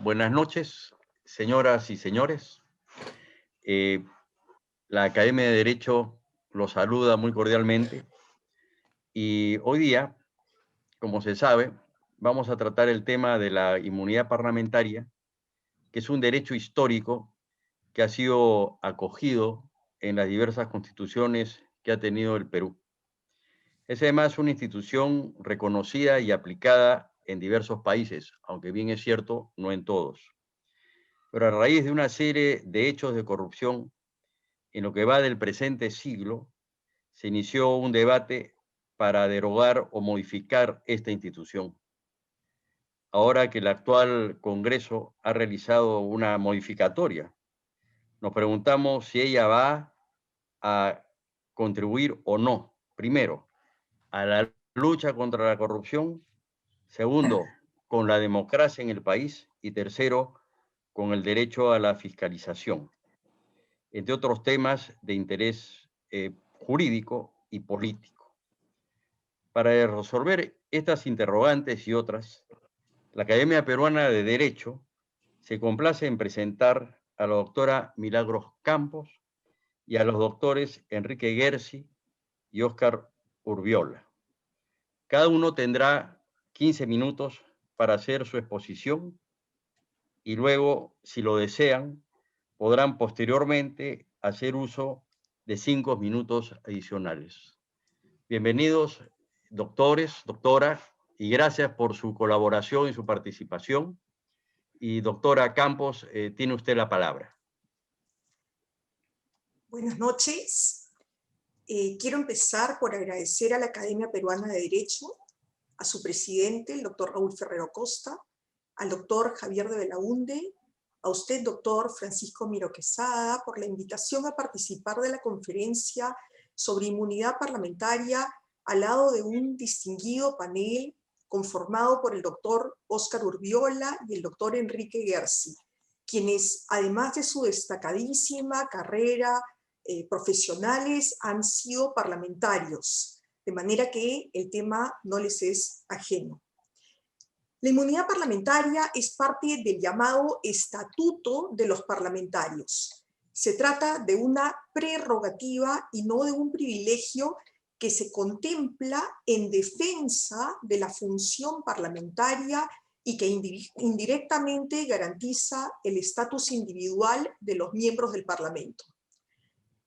Buenas noches, señoras y señores. Eh, la Academia de Derecho los saluda muy cordialmente y hoy día, como se sabe, vamos a tratar el tema de la inmunidad parlamentaria, que es un derecho histórico que ha sido acogido en las diversas constituciones que ha tenido el Perú. Es además una institución reconocida y aplicada en diversos países, aunque bien es cierto, no en todos. Pero a raíz de una serie de hechos de corrupción en lo que va del presente siglo, se inició un debate para derogar o modificar esta institución. Ahora que el actual Congreso ha realizado una modificatoria, nos preguntamos si ella va a contribuir o no, primero, a la lucha contra la corrupción, segundo, con la democracia en el país y tercero, con el derecho a la fiscalización, entre otros temas de interés jurídico y político. Para resolver estas interrogantes y otras, la Academia Peruana de Derecho se complace en presentar a la doctora Milagros Campos y a los doctores Enrique Gersi y Óscar Urbiola. Cada uno tendrá 15 minutos para hacer su exposición y luego, si lo desean, podrán posteriormente hacer uso de 5 minutos adicionales. Bienvenidos, doctores, doctora, y gracias por su colaboración y su participación. Y doctora Campos, tiene usted la palabra. Buenas noches. Quiero empezar por agradecer a la Academia Peruana de Derecho, a su presidente, el doctor Raúl Ferrero Costa, al doctor Javier de Belaunde, a usted, doctor Francisco Miro Quesada, por la invitación a participar de la conferencia sobre inmunidad parlamentaria al lado de un distinguido panel conformado por el doctor Óscar Urbiola y el doctor Enrique Gersi, quienes, además de su destacadísima carrera profesionales, han sido parlamentarios, de manera que el tema no les es ajeno. La inmunidad parlamentaria es parte del llamado Estatuto de los Parlamentarios. Se trata de una prerrogativa y no de un privilegio que se contempla en defensa de la función parlamentaria y que indirectamente garantiza el estatus individual de los miembros del Parlamento.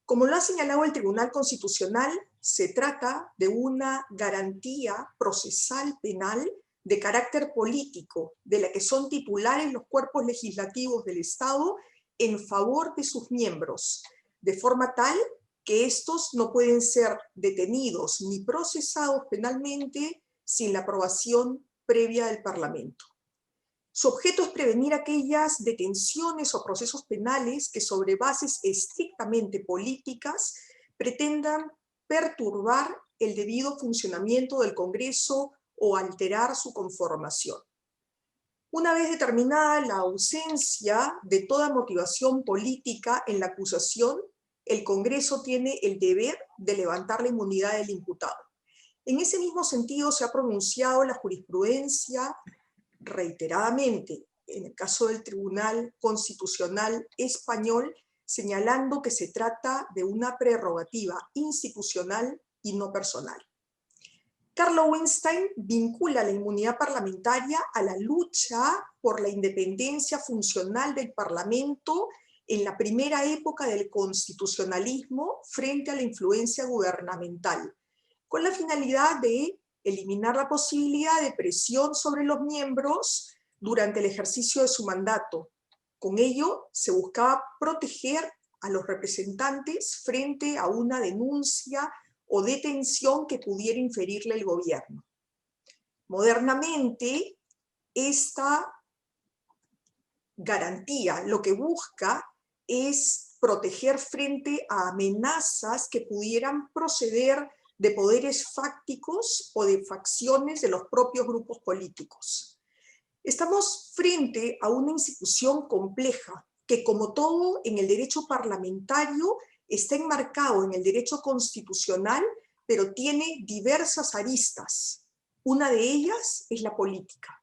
Como lo ha señalado el Tribunal Constitucional, se trata de una garantía procesal penal de carácter político, de la que son titulares los cuerpos legislativos del Estado en favor de sus miembros, de forma tal que estos no pueden ser detenidos ni procesados penalmente sin la aprobación previa del Parlamento. Su objeto es prevenir aquellas detenciones o procesos penales que sobre bases estrictamente políticas pretendan perturbar el debido funcionamiento del Congreso o alterar su conformación. Una vez determinada la ausencia de toda motivación política en la acusación, el Congreso tiene el deber de levantar la inmunidad del imputado. En ese mismo sentido se ha pronunciado la jurisprudencia reiteradamente, en el caso del Tribunal Constitucional Español, señalando que se trata de una prerrogativa institucional y no personal. Carl Lowenstein vincula la inmunidad parlamentaria a la lucha por la independencia funcional del Parlamento en la primera época del constitucionalismo frente a la influencia gubernamental, con la finalidad de eliminar la posibilidad de presión sobre los miembros durante el ejercicio de su mandato. Con ello se buscaba proteger a los representantes frente a una denuncia o detención que pudiera inferirle el gobierno. Modernamente, esta garantía lo que busca es proteger frente a amenazas que pudieran proceder de poderes fácticos o de facciones de los propios grupos políticos. Estamos frente a una institución compleja que, como todo en el derecho parlamentario, está enmarcado en el derecho constitucional, pero tiene diversas aristas. Una de ellas es la política.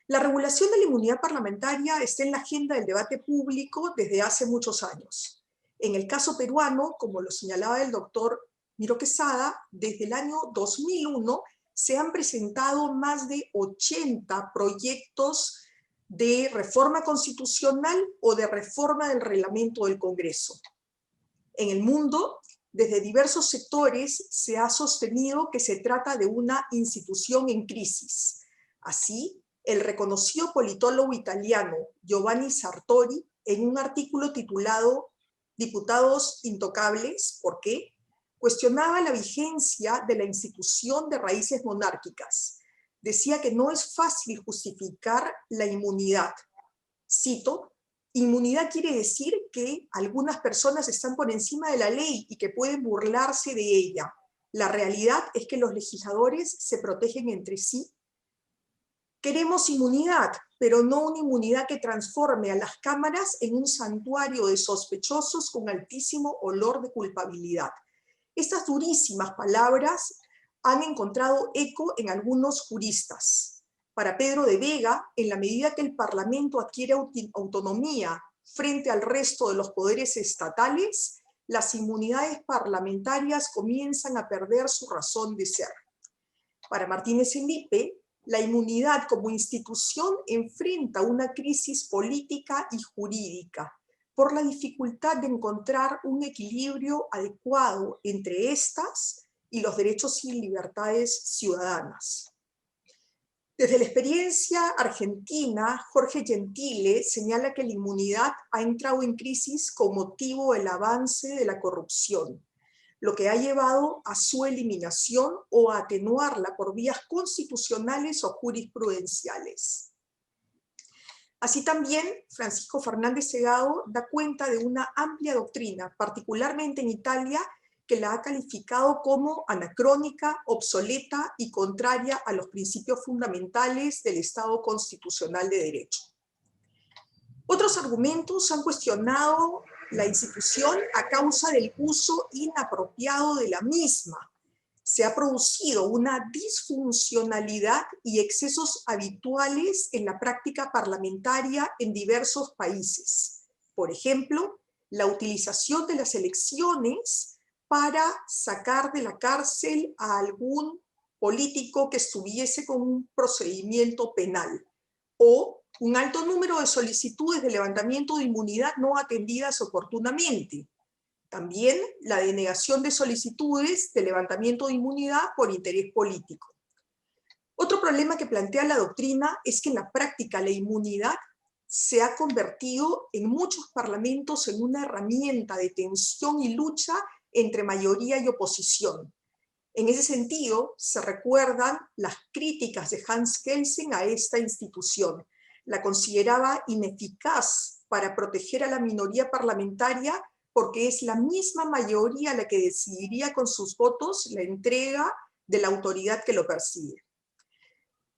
La regulación de la inmunidad parlamentaria está en la agenda del debate público desde hace muchos años. En el caso peruano, como lo señalaba el doctor Miro Quesada, desde el año 2001 se han presentado más de 80 proyectos de reforma constitucional o de reforma del reglamento del Congreso. En el mundo, desde diversos sectores se ha sostenido que se trata de una institución en crisis. Así, el reconocido politólogo italiano Giovanni Sartori, en un artículo titulado Diputados intocables, ¿por qué?, cuestionaba la vigencia de la institución de raíces monárquicas. Decía que no es fácil justificar la inmunidad. Cito, inmunidad quiere decir que algunas personas están por encima de la ley y que pueden burlarse de ella. La realidad es que los legisladores se protegen entre sí. Queremos inmunidad, pero no una inmunidad que transforme a las cámaras en un santuario de sospechosos con altísimo olor de culpabilidad. Estas durísimas palabras han encontrado eco en algunos juristas. Para Pedro de Vega, en la medida que el Parlamento adquiere autonomía frente al resto de los poderes estatales, las inmunidades parlamentarias comienzan a perder su razón de ser. Para Martínez Felipe, la inmunidad como institución enfrenta una crisis política y jurídica por la dificultad de encontrar un equilibrio adecuado entre estas y los derechos y libertades ciudadanas. Desde la experiencia argentina, Jorge Gentile señala que la inmunidad ha entrado en crisis con motivo del avance de la corrupción, lo que ha llevado a su eliminación o a atenuarla por vías constitucionales o jurisprudenciales. Así también, Francisco Fernández Segado da cuenta de una amplia doctrina, particularmente en Italia, que la ha calificado como anacrónica, obsoleta y contraria a los principios fundamentales del Estado constitucional de derecho. Otros argumentos han cuestionado la institución a causa del uso inapropiado de la misma. Se ha producido una disfuncionalidad y excesos habituales en la práctica parlamentaria en diversos países. Por ejemplo, la utilización de las elecciones para sacar de la cárcel a algún político que estuviese con un procedimiento penal, o un alto número de solicitudes de levantamiento de inmunidad no atendidas oportunamente. También la denegación de solicitudes de levantamiento de inmunidad por interés político. Otro problema que plantea la doctrina es que en la práctica la inmunidad se ha convertido en muchos parlamentos en una herramienta de tensión y lucha entre mayoría y oposición. En ese sentido, se recuerdan las críticas de Hans Kelsen a esta institución. La consideraba ineficaz para proteger a la minoría parlamentaria porque es la misma mayoría la que decidiría con sus votos la entrega de la autoridad que lo persigue.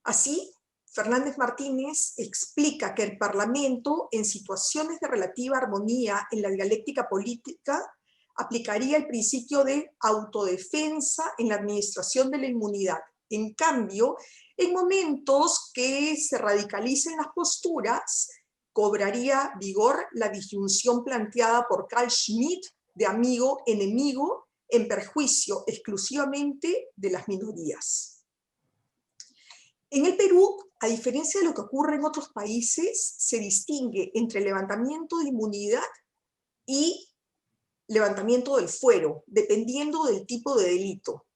Así, Fernández Martínez explica que el Parlamento, en situaciones de relativa armonía en la dialéctica política, aplicaría el principio de autodefensa en la administración de la inmunidad. En cambio, en momentos que se radicalicen las posturas, cobraría vigor la disyunción planteada por Carl Schmitt de amigo-enemigo en perjuicio exclusivamente de las minorías. En el Perú, a diferencia de lo que ocurre en otros países, se distingue entre levantamiento de inmunidad y levantamiento del fuero, dependiendo del tipo de delito.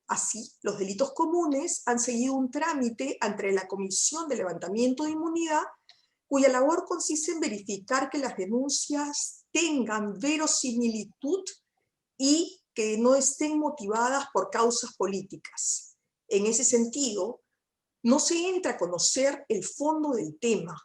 Así, los delitos comunes han seguido un trámite ante la Comisión de Levantamiento de Inmunidad, cuya labor consiste en verificar que las denuncias tengan verosimilitud y que no estén motivadas por causas políticas. En ese sentido, no se entra a conocer el fondo del tema,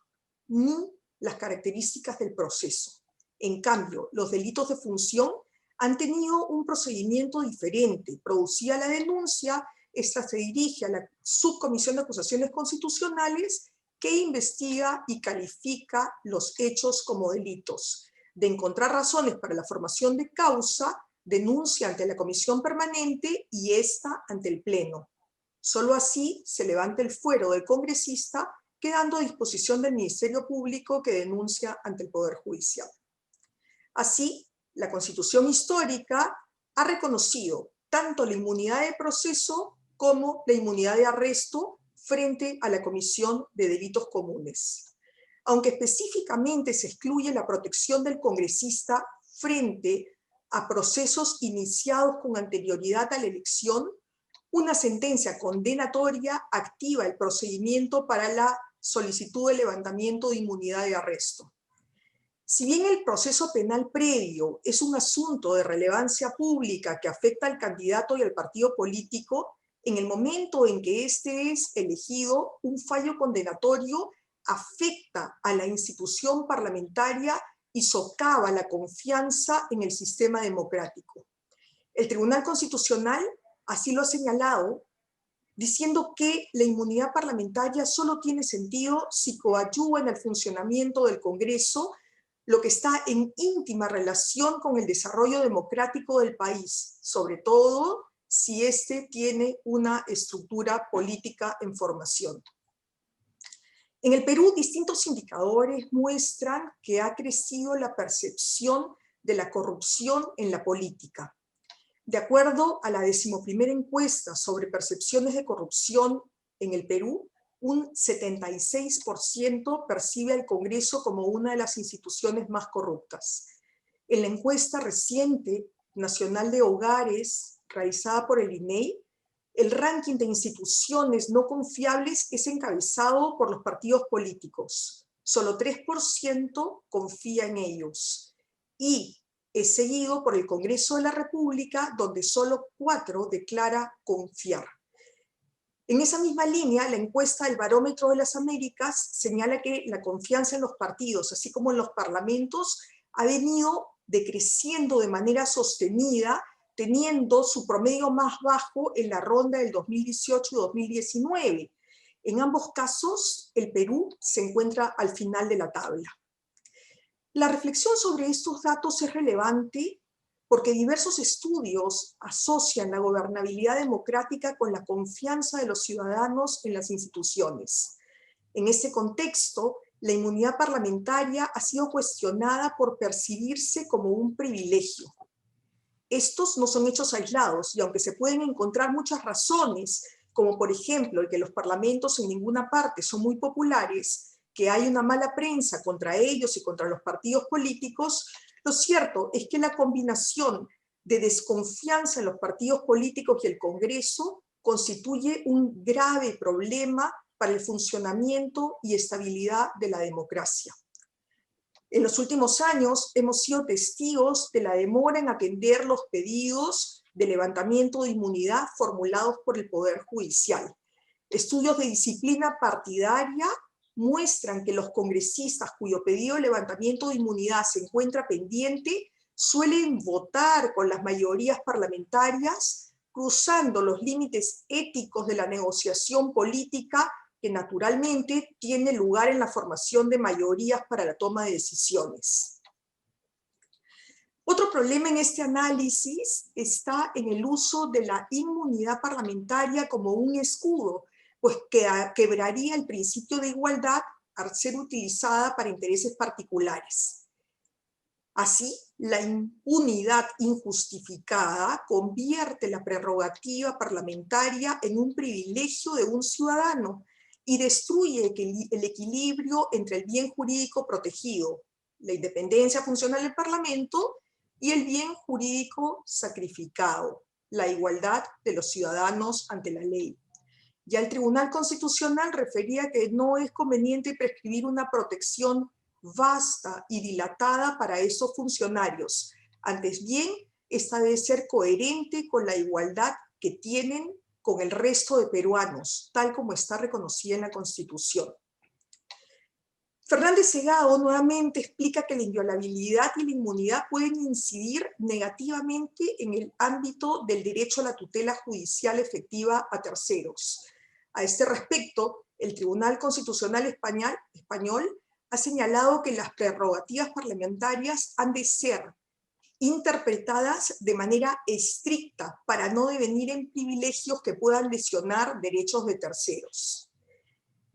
ni las características del proceso. En cambio, los delitos de función han tenido un procedimiento diferente. Producida la denuncia, esta se dirige a la Subcomisión de Acusaciones Constitucionales, que investiga y califica los hechos como delitos. De encontrar razones para la formación de causa, denuncia ante la Comisión Permanente y esta ante el Pleno. Solo así se levanta el fuero del congresista quedando a disposición del Ministerio Público que denuncia ante el Poder Judicial. Así, la Constitución histórica ha reconocido tanto la inmunidad de proceso como la inmunidad de arresto frente a la comisión de delitos comunes. Aunque específicamente se excluye la protección del congresista frente a procesos iniciados con anterioridad a la elección, una sentencia condenatoria activa el procedimiento para la solicitud de levantamiento de inmunidad de arresto. Si bien el proceso penal previo es un asunto de relevancia pública que afecta al candidato y al partido político, en el momento en que éste es elegido, un fallo condenatorio afecta a la institución parlamentaria y socava la confianza en el sistema democrático. El Tribunal Constitucional así lo ha señalado, diciendo que la inmunidad parlamentaria solo tiene sentido si coadyuva en el funcionamiento del Congreso, lo que está en íntima relación con el desarrollo democrático del país, sobre todo si éste tiene una estructura política en formación. En el Perú, distintos indicadores muestran que ha crecido la percepción de la corrupción en la política. De acuerdo a la 11ª encuesta sobre percepciones de corrupción en el Perú, un 76% percibe al Congreso como una de las instituciones más corruptas. En la encuesta reciente nacional de hogares realizada por el INEI, el ranking de instituciones no confiables es encabezado por los partidos políticos. Solo 3% confía en ellos. Y es seguido por el Congreso de la República, donde solo 4 declara confiar. En esa misma línea, la encuesta del Barómetro de las Américas señala que la confianza en los partidos, así como en los parlamentos, ha venido decreciendo de manera sostenida, teniendo su promedio más bajo en la ronda del 2018 y 2019. En ambos casos, el Perú se encuentra al final de la tabla. La reflexión sobre estos datos es relevante porque diversos estudios asocian la gobernabilidad democrática con la confianza de los ciudadanos en las instituciones. En este contexto, la inmunidad parlamentaria ha sido cuestionada por percibirse como un privilegio. Estos no son hechos aislados, y aunque se pueden encontrar muchas razones, como por ejemplo el que los parlamentos en ninguna parte son muy populares, que hay una mala prensa contra ellos y contra los partidos políticos, lo cierto es que la combinación de desconfianza en los partidos políticos y el Congreso constituye un grave problema para el funcionamiento y estabilidad de la democracia. En los últimos años hemos sido testigos de la demora en atender los pedidos de levantamiento de inmunidad formulados por el Poder Judicial. Estudios de disciplina partidaria muestran que los congresistas cuyo pedido de levantamiento de inmunidad se encuentra pendiente suelen votar con las mayorías parlamentarias, cruzando los límites éticos de la negociación política que naturalmente tiene lugar en la formación de mayorías para la toma de decisiones. Otro problema en este análisis está en el uso de la inmunidad parlamentaria como un escudo, pues que quebraría el principio de igualdad al ser utilizada para intereses particulares. Así, la impunidad injustificada convierte la prerrogativa parlamentaria en un privilegio de un ciudadano y destruye el equilibrio entre el bien jurídico protegido, la independencia funcional del Parlamento, y el bien jurídico sacrificado, la igualdad de los ciudadanos ante la ley. Ya el Tribunal Constitucional refería que no es conveniente prescribir una protección vasta y dilatada para esos funcionarios. Antes bien, esta debe ser coherente con la igualdad que tienen con el resto de peruanos, tal como está reconocida en la Constitución. Fernández Segado nuevamente explica que la inviolabilidad y la inmunidad pueden incidir negativamente en el ámbito del derecho a la tutela judicial efectiva a terceros. A este respecto, el Tribunal Constitucional Español ha señalado que las prerrogativas parlamentarias han de ser interpretadas de manera estricta para no devenir en privilegios que puedan lesionar derechos de terceros.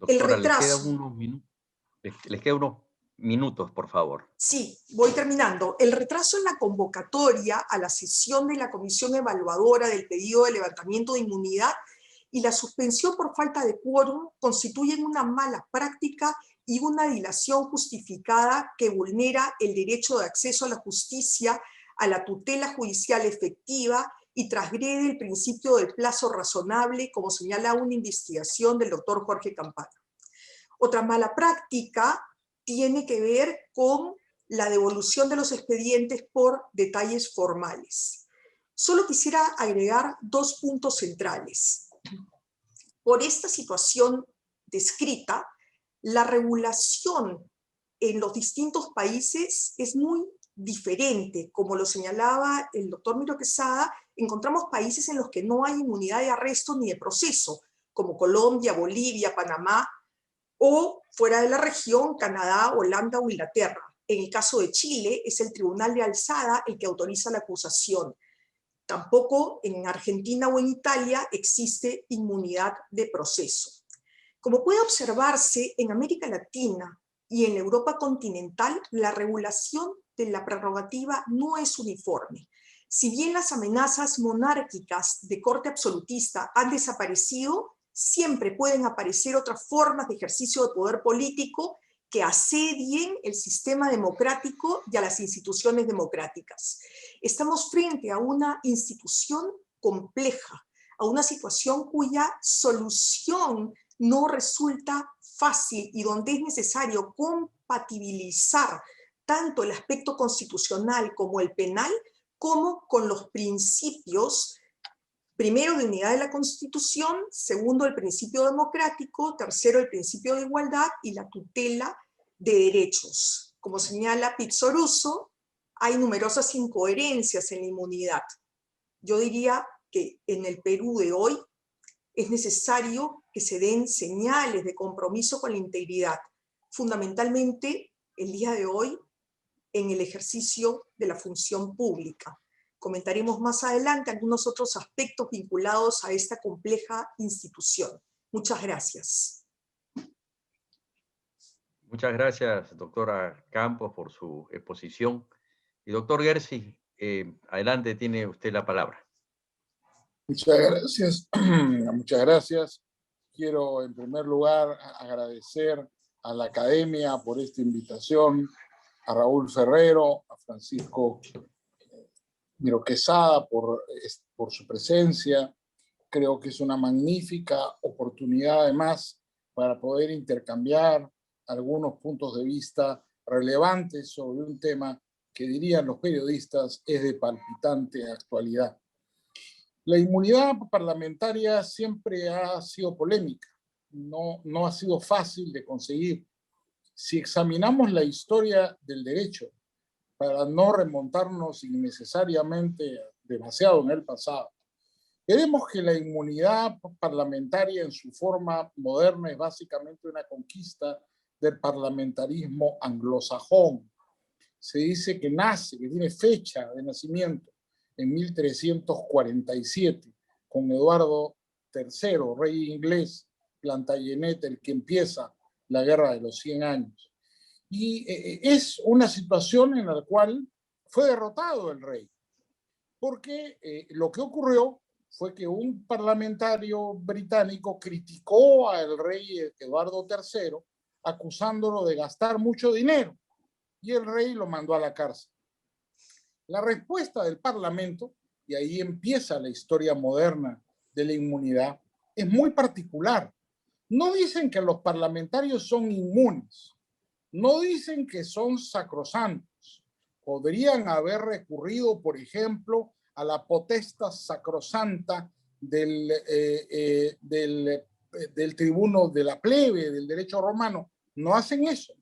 El Doctora, les queda retraso. unos minutos. Les queda unos minutos, por favor. Sí, voy terminando. El retraso en la convocatoria a la sesión de la comisión evaluadora del pedido de levantamiento de inmunidad y la suspensión por falta de quórum constituyen una mala práctica y una dilación justificada que vulnera el derecho de acceso a la justicia, a la tutela judicial efectiva y transgrede el principio del plazo razonable, como señala una investigación del doctor Jorge Campana. Otra mala práctica tiene que ver con la devolución de los expedientes por detalles formales. Solo quisiera agregar 2 puntos centrales. Por esta situación descrita, la regulación en los distintos países es muy diferente. Como lo señalaba el doctor Miro Quesada, encontramos países en los que no hay inmunidad de arresto ni de proceso, como Colombia, Bolivia, Panamá, o fuera de la región, Canadá, Holanda o Inglaterra. En el caso de Chile, es el Tribunal de Alzada el que autoriza la acusación. Tampoco en Argentina o en Italia existe inmunidad de proceso. Como puede observarse, en América Latina y en Europa continental, la regulación de la prerrogativa no es uniforme. Si bien las amenazas monárquicas de corte absolutista han desaparecido, siempre pueden aparecer otras formas de ejercicio de poder político que asedien el sistema democrático y a las instituciones democráticas. Estamos frente a una institución compleja, a una situación cuya solución no resulta fácil y donde es necesario compatibilizar tanto el aspecto constitucional como el penal, como con los principios, primero, de unidad de la Constitución, segundo, el principio democrático, tercero, el principio de igualdad y la tutela de derechos. Como señala Pizzoruso, hay numerosas incoherencias en la inmunidad. Yo diría que en el Perú de hoy es necesario que se den señales de compromiso con la integridad, fundamentalmente el día de hoy en el ejercicio de la función pública. Comentaremos más adelante algunos otros aspectos vinculados a esta compleja institución. Muchas gracias. Muchas gracias, doctora Campos, por su exposición. Y doctor Gersi, adelante, tiene usted la palabra. Muchas gracias. Muchas gracias. Quiero, en primer lugar, agradecer a la Academia por esta invitación, a Raúl Ferrero, a Francisco Miro Quesada por su presencia. Creo que es una magnífica oportunidad, además, para poder intercambiar algunos puntos de vista relevantes sobre un tema que, dirían los periodistas, es de palpitante actualidad. La inmunidad parlamentaria siempre ha sido polémica, no ha sido fácil de conseguir. Si examinamos la historia del derecho, para no remontarnos innecesariamente demasiado en el pasado, veremos que la inmunidad parlamentaria en su forma moderna es básicamente una conquista del parlamentarismo anglosajón. Se dice que nace, que tiene fecha de nacimiento en 1347, con Eduardo III, rey inglés, Plantagenet, el que empieza la Guerra de los 100 años. Y es una situación en la cual fue derrotado el rey, porque lo que ocurrió fue que un parlamentario británico criticó al rey Eduardo III, acusándolo de gastar mucho dinero, y el rey lo mandó a la cárcel. La respuesta del Parlamento, y ahí empieza la historia moderna de la inmunidad, es muy particular. No dicen que los parlamentarios son inmunes, no dicen que son sacrosantos. Podrían haber recurrido, por ejemplo, a la potestas sacrosanta del tribuno de la plebe, del derecho romano. No hacen eso.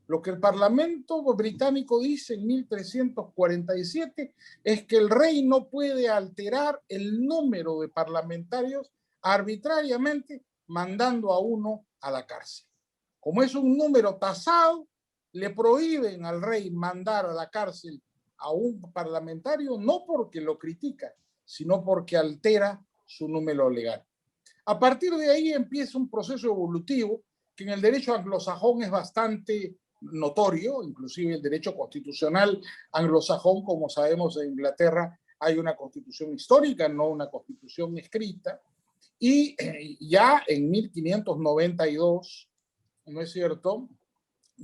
Lo que el Parlamento británico dice en 1347 es que el rey no puede alterar el número de parlamentarios arbitrariamente mandando a uno a la cárcel. Como es un número tasado, le prohíben al rey mandar a la cárcel a un parlamentario no porque lo critica, sino porque altera su número legal. A partir de ahí empieza un proceso evolutivo que en el derecho anglosajón es bastante notorio, inclusive el derecho constitucional anglosajón, como sabemos en Inglaterra hay una constitución histórica, no una constitución escrita, y ya en 1592, ¿no es cierto?,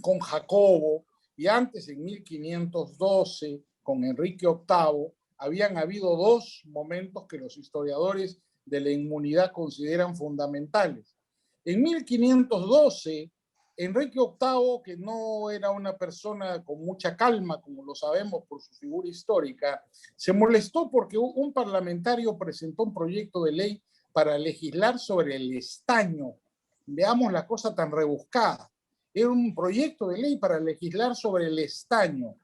con Jacobo, y antes en 1512 con Enrique VIII, habían habido dos momentos que los historiadores de la inmunidad consideran fundamentales. En 1512, Enrique VIII, que no era una persona con mucha calma, como lo sabemos por su figura histórica, se molestó porque un parlamentario presentó un proyecto de ley para legislar sobre el estaño. Veamos la cosa tan rebuscada. Era un proyecto de ley para legislar sobre el estaño.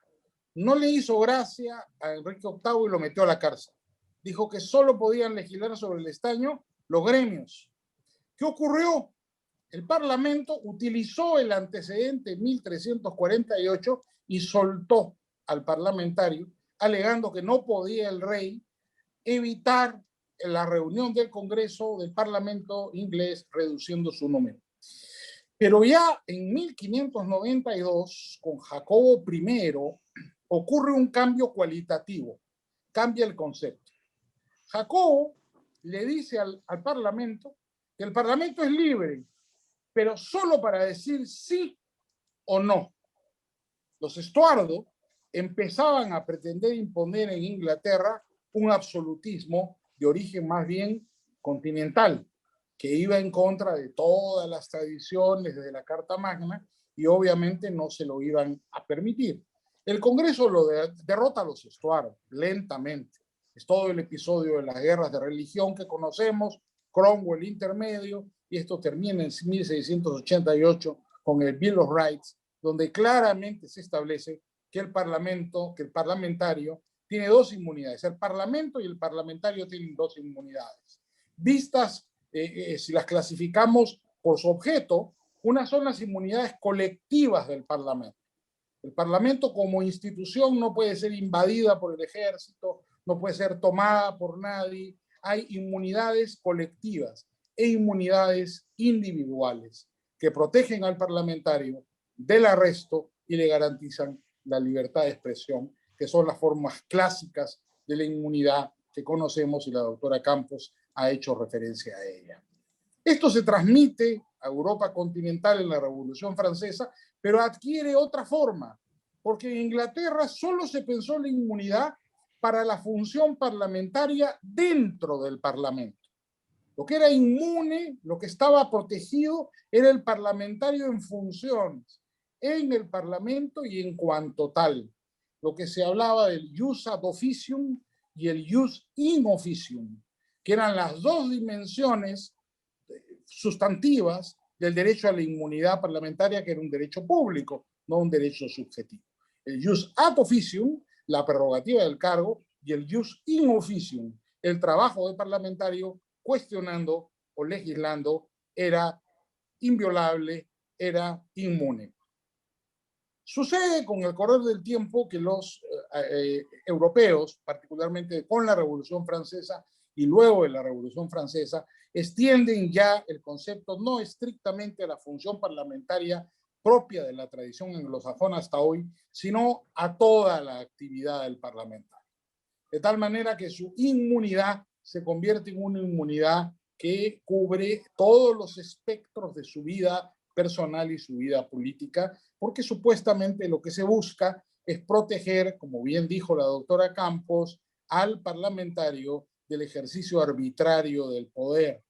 No le hizo gracia a Enrique VIII y lo metió a la cárcel. Dijo que solo podían legislar sobre el estaño los gremios. ¿Qué ocurrió? El Parlamento utilizó el antecedente 1348 y soltó al parlamentario, alegando que no podía el rey evitar la reunión del Congreso del Parlamento inglés, reduciendo su número. Pero ya en 1592, con Jacobo I, ocurre un cambio cualitativo, cambia el concepto. Jacobo le dice al Parlamento que el Parlamento es libre, pero solo para decir sí o no. Los Estuardo empezaban a pretender imponer en Inglaterra un absolutismo de origen más bien continental, que iba en contra de todas las tradiciones de la Carta Magna y obviamente no se lo iban a permitir. El Congreso lo derrota a los Estuardo lentamente. Es todo el episodio de las guerras de religión que conocemos, Cromwell intermedio, y esto termina en 1688 con el Bill of Rights, donde claramente se establece que el parlamentario tiene dos inmunidades. El parlamento y el parlamentario tienen dos inmunidades. Vistas, si las clasificamos por su objeto, unas son las inmunidades colectivas del parlamento. El parlamento como institución no puede ser invadida por el ejército, no puede ser tomada por nadie. Hay inmunidades colectivas e inmunidades individuales que protegen al parlamentario del arresto y le garantizan la libertad de expresión, que son las formas clásicas de la inmunidad que conocemos y la doctora Campos ha hecho referencia a ella. Esto se transmite a Europa continental en la Revolución Francesa, pero adquiere otra forma, porque en Inglaterra solo se pensó la inmunidad para la función parlamentaria dentro del Parlamento. Lo que era inmune, lo que estaba protegido, era el parlamentario en funciones, en el Parlamento y en cuanto tal. Lo que se hablaba del ius ad officium y el ius in officium, que eran las dos dimensiones sustantivas del derecho a la inmunidad parlamentaria, que era un derecho público, no un derecho subjetivo. El ius ad officium, la prerrogativa del cargo, y el ius in officium, el trabajo del parlamentario cuestionando o legislando, era inviolable, era inmune. Sucede con el correr del tiempo que los europeos, particularmente con la Revolución Francesa y luego de la Revolución Francesa, extienden ya el concepto no estrictamente a la función parlamentaria propia de la tradición anglosajona hasta hoy, sino a toda la actividad del parlamentario. De tal manera que su inmunidad se convierte en una inmunidad que cubre todos los espectros de su vida personal y su vida política, porque supuestamente lo que se busca es proteger, como bien dijo la doctora Campos, al parlamentario del ejercicio arbitrario del poder.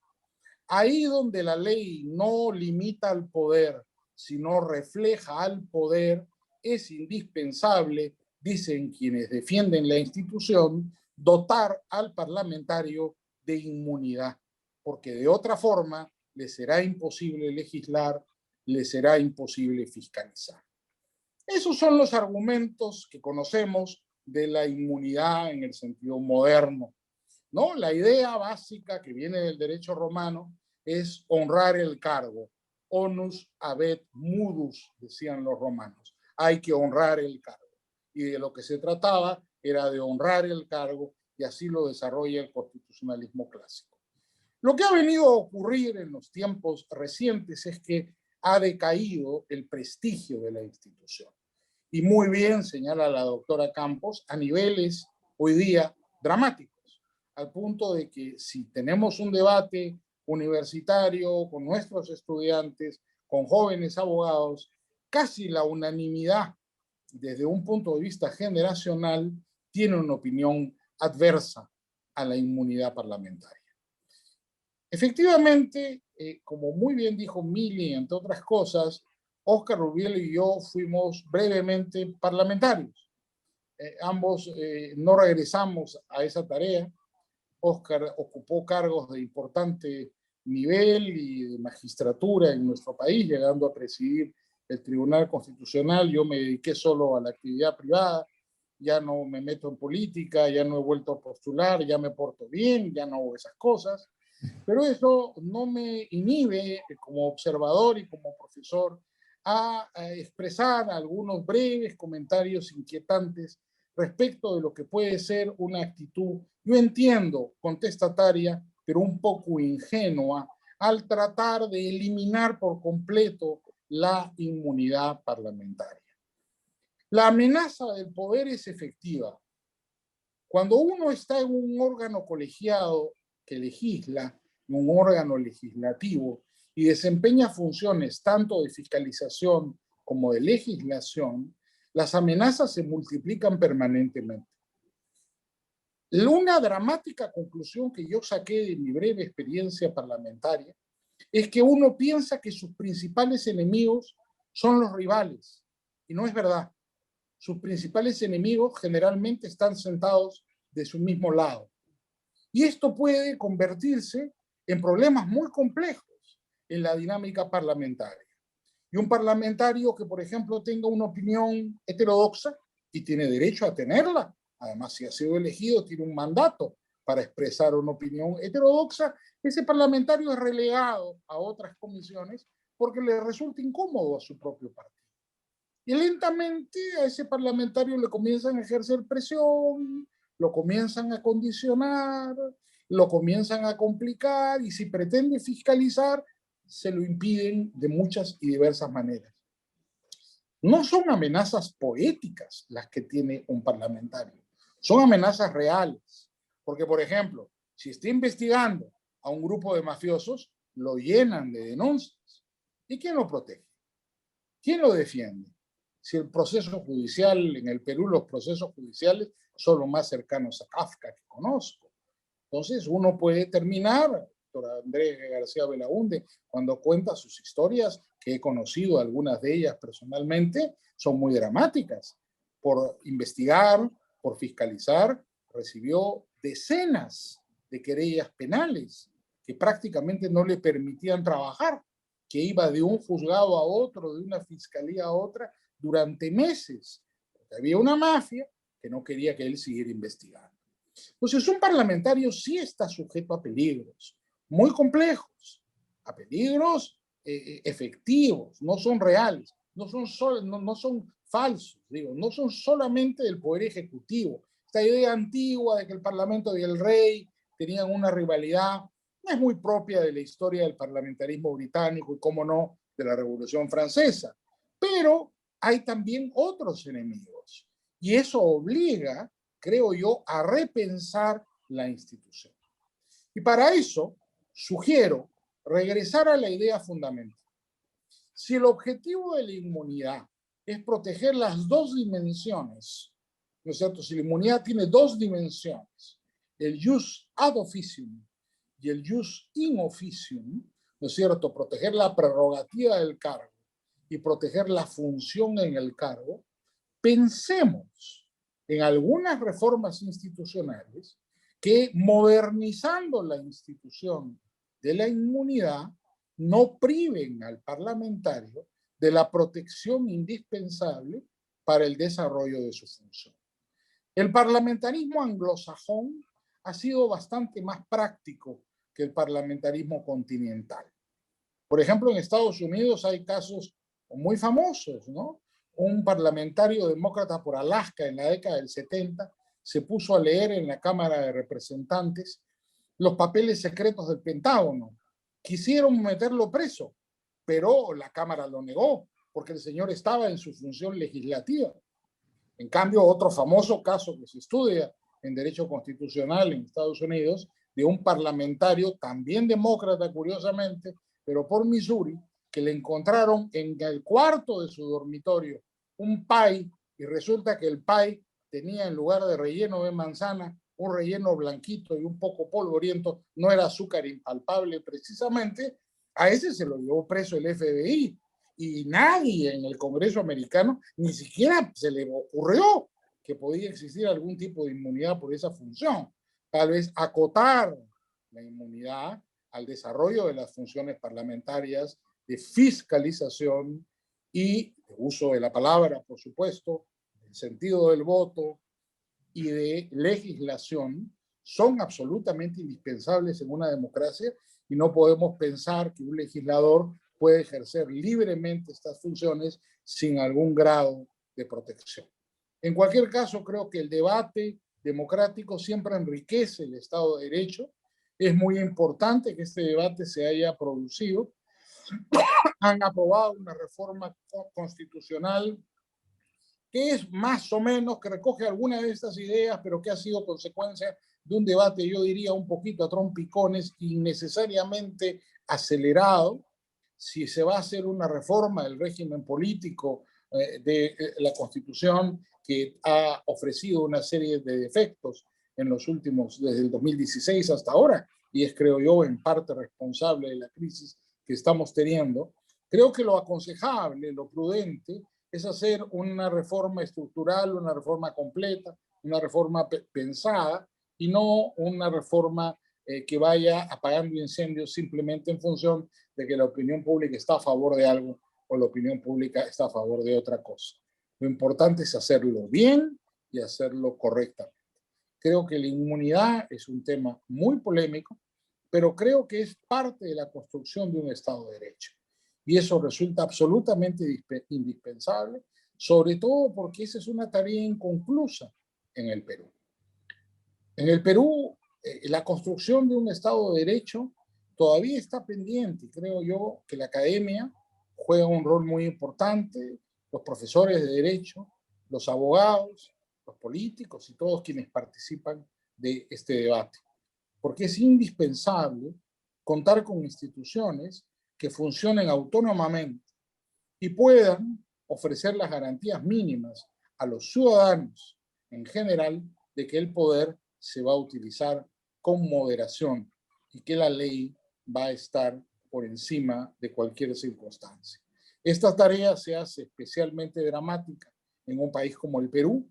Ahí donde la ley no limita al poder, sino refleja al poder, es indispensable, dicen quienes defienden la institución, dotar al parlamentario de inmunidad, porque de otra forma le será imposible legislar, le será imposible fiscalizar. Esos son los argumentos que conocemos de la inmunidad en el sentido moderno, ¿no? La idea básica que viene del derecho romano es honrar el cargo. Onus habet mudus, decían los romanos. Hay que honrar el cargo. Y de lo que se trataba era de honrar el cargo, y así lo desarrolla el constitucionalismo clásico. Lo que ha venido a ocurrir en los tiempos recientes es que ha decaído el prestigio de la institución. Y muy bien señala la doctora Campos, a niveles hoy día dramáticos, al punto de que si tenemos un debate universitario con nuestros estudiantes, con jóvenes abogados, casi la unanimidad desde un punto de vista generacional tiene una opinión adversa a la inmunidad parlamentaria. Efectivamente, como muy bien dijo Mili, entre otras cosas, Óscar Urbiel y yo fuimos brevemente parlamentarios. Ambos no regresamos a esa tarea. Óscar ocupó cargos de importante nivel y de magistratura en nuestro país, llegando a presidir el Tribunal Constitucional. Yo me dediqué solo a la actividad privada, ya no me meto en política, ya no he vuelto a postular, ya me porto bien, ya no hago esas cosas. Pero eso no me inhibe como observador y como profesor a expresar algunos breves comentarios inquietantes respecto de lo que puede ser una actitud, yo entiendo, contestataria, pero un poco ingenua, al tratar de eliminar por completo la inmunidad parlamentaria. La amenaza del poder es efectiva. Cuando uno está en un órgano colegiado que legisla, un órgano legislativo, y desempeña funciones tanto de fiscalización como de legislación, las amenazas se multiplican permanentemente. Una dramática conclusión que yo saqué de mi breve experiencia parlamentaria es que uno piensa que sus principales enemigos son los rivales, y no es verdad. Sus principales enemigos generalmente están sentados de su mismo lado. Y esto puede convertirse en problemas muy complejos en la dinámica parlamentaria. Y un parlamentario que, por ejemplo, tenga una opinión heterodoxa, y tiene derecho a tenerla, además si ha sido elegido tiene un mandato para expresar una opinión heterodoxa, ese parlamentario es relegado a otras comisiones porque le resulta incómodo a su propio partido. Y lentamente a ese parlamentario le comienzan a ejercer presión, lo comienzan a condicionar, lo comienzan a complicar, y si pretende fiscalizar, se lo impiden de muchas y diversas maneras. No son amenazas poéticas las que tiene un parlamentario, son amenazas reales. Porque, por ejemplo, si está investigando a un grupo de mafiosos, lo llenan de denuncias. ¿Y quién lo protege? ¿Quién lo defiende? Si el proceso judicial, en el Perú los procesos judiciales son los más cercanos a Kafka que conozco. Entonces uno puede terminar, doctor Andrés García Belaúnde, cuando cuenta sus historias, que he conocido algunas de ellas personalmente, son muy dramáticas. Por investigar, por fiscalizar, recibió decenas de querellas penales que prácticamente no le permitían trabajar, que iba de un juzgado a otro, de una fiscalía a otra, durante meses, porque había una mafia que no quería que él siguiera investigando. Entonces, un parlamentario sí está sujeto a peligros muy complejos, a peligros efectivos, no son reales, no son falsos, digo, no son solamente del Poder Ejecutivo. Esta idea antigua de que el Parlamento y el Rey tenían una rivalidad no es muy propia de la historia del parlamentarismo británico y, cómo no, de la Revolución Francesa. Pero hay también otros enemigos, y eso obliga, creo yo, a repensar la institución. Y para eso sugiero regresar a la idea fundamental. Si el objetivo de la inmunidad es proteger las dos dimensiones, ¿no es cierto? Si la inmunidad tiene dos dimensiones, el jus ad officium y el jus in officium, ¿no es cierto? Proteger la prerrogativa del cargo y proteger la función en el cargo, pensemos en algunas reformas institucionales que, modernizando la institución de la inmunidad, no priven al parlamentario de la protección indispensable para el desarrollo de su función. El parlamentarismo anglosajón ha sido bastante más práctico que el parlamentarismo continental. Por ejemplo, en Estados Unidos hay casos muy famosos, ¿no? Un parlamentario demócrata por Alaska en la década del 70 se puso a leer en la Cámara de Representantes los papeles secretos del Pentágono. Quisieron meterlo preso, pero la Cámara lo negó, porque el señor estaba en su función legislativa. En cambio, otro famoso caso que se estudia en derecho constitucional en Estados Unidos, de un parlamentario, también demócrata, curiosamente, pero por Missouri, que le encontraron en el cuarto de su dormitorio un pie, y resulta que el pie tenía, en lugar de relleno de manzana, un relleno blanquito y un poco polvoriento, no era azúcar impalpable precisamente. A ese se lo llevó preso el FBI, y nadie en el Congreso americano ni siquiera se le ocurrió que podía existir algún tipo de inmunidad por esa función. Tal vez acotar la inmunidad al desarrollo de las funciones parlamentarias de fiscalización y de uso de la palabra, por supuesto, el sentido del voto y de legislación son absolutamente indispensables en una democracia, y no podemos pensar que un legislador puede ejercer libremente estas funciones sin algún grado de protección. En cualquier caso, creo que el debate democrático siempre enriquece el Estado de Derecho. Es muy importante que este debate se haya producido. Han aprobado una reforma constitucional que es más o menos, que recoge algunas de estas ideas, pero que ha sido consecuencia de un debate, yo diría, un poquito a trompicones, innecesariamente acelerado. Si se va a hacer una reforma del régimen político de la Constitución, que ha ofrecido una serie de defectos en los últimos, desde el 2016 hasta ahora, y es, creo yo, en parte responsable de la crisis que estamos teniendo, creo que lo aconsejable, lo prudente, es hacer una reforma estructural, una reforma completa, una reforma pensada, y no una reforma que vaya apagando incendios simplemente en función de que la opinión pública está a favor de algo o la opinión pública está a favor de otra cosa. Lo importante es hacerlo bien y hacerlo correctamente. Creo que la inmunidad es un tema muy polémico, pero creo que es parte de la construcción de un Estado de Derecho. Y eso resulta absolutamente indispensable, sobre todo porque esa es una tarea inconclusa en el Perú. En el Perú, la construcción de un Estado de Derecho todavía está pendiente. Creo yo que la academia juega un rol muy importante, los profesores de Derecho, los abogados, los políticos y todos quienes participan de este debate. Porque es indispensable contar con instituciones que funcionen autónomamente y puedan ofrecer las garantías mínimas a los ciudadanos en general de que el poder se va a utilizar con moderación y que la ley va a estar por encima de cualquier circunstancia. Esta tarea se hace especialmente dramática en un país como el Perú,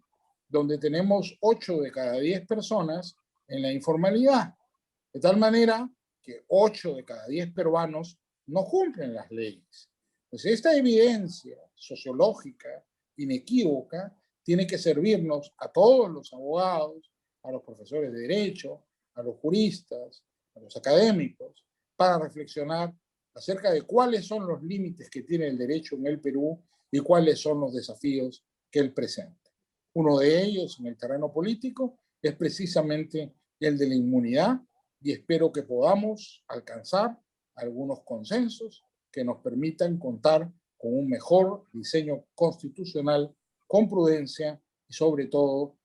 donde tenemos 8 de cada 10 personas en la informalidad, de tal manera que 8 de cada 10 peruanos no cumplen las leyes. Pues esta evidencia sociológica inequívoca tiene que servirnos a todos los abogados, a los profesores de derecho, a los juristas, a los académicos, para reflexionar acerca de cuáles son los límites que tiene el derecho en el Perú y cuáles son los desafíos que él presenta. Uno de ellos en el terreno político es precisamente el de la inmunidad, y espero que podamos alcanzar algunos consensos que nos permitan contar con un mejor diseño constitucional, con prudencia y sobre todo,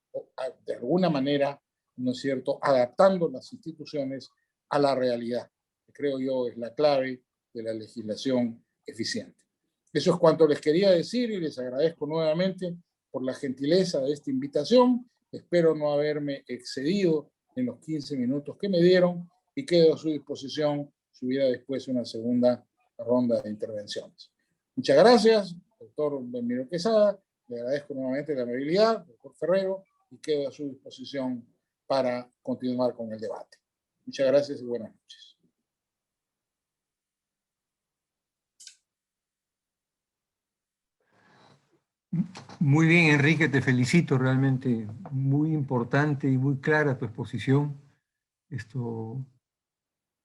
de alguna manera, ¿no es cierto?, adaptando las instituciones a la realidad, que creo yo es la clave de la legislación eficiente. Eso es cuanto les quería decir y les agradezco nuevamente por la gentileza de esta invitación. Espero no haberme excedido en los 15 minutos que me dieron y quedo a su disposición si hubiera después una segunda ronda de intervenciones. Muchas gracias, doctor Benmiro Quesada. Le agradezco nuevamente la amabilidad, doctor Ferrero, y quedo a su disposición para continuar con el debate. Muchas gracias y buenas noches. Muy bien, Enrique, te felicito, realmente muy importante y muy clara tu exposición.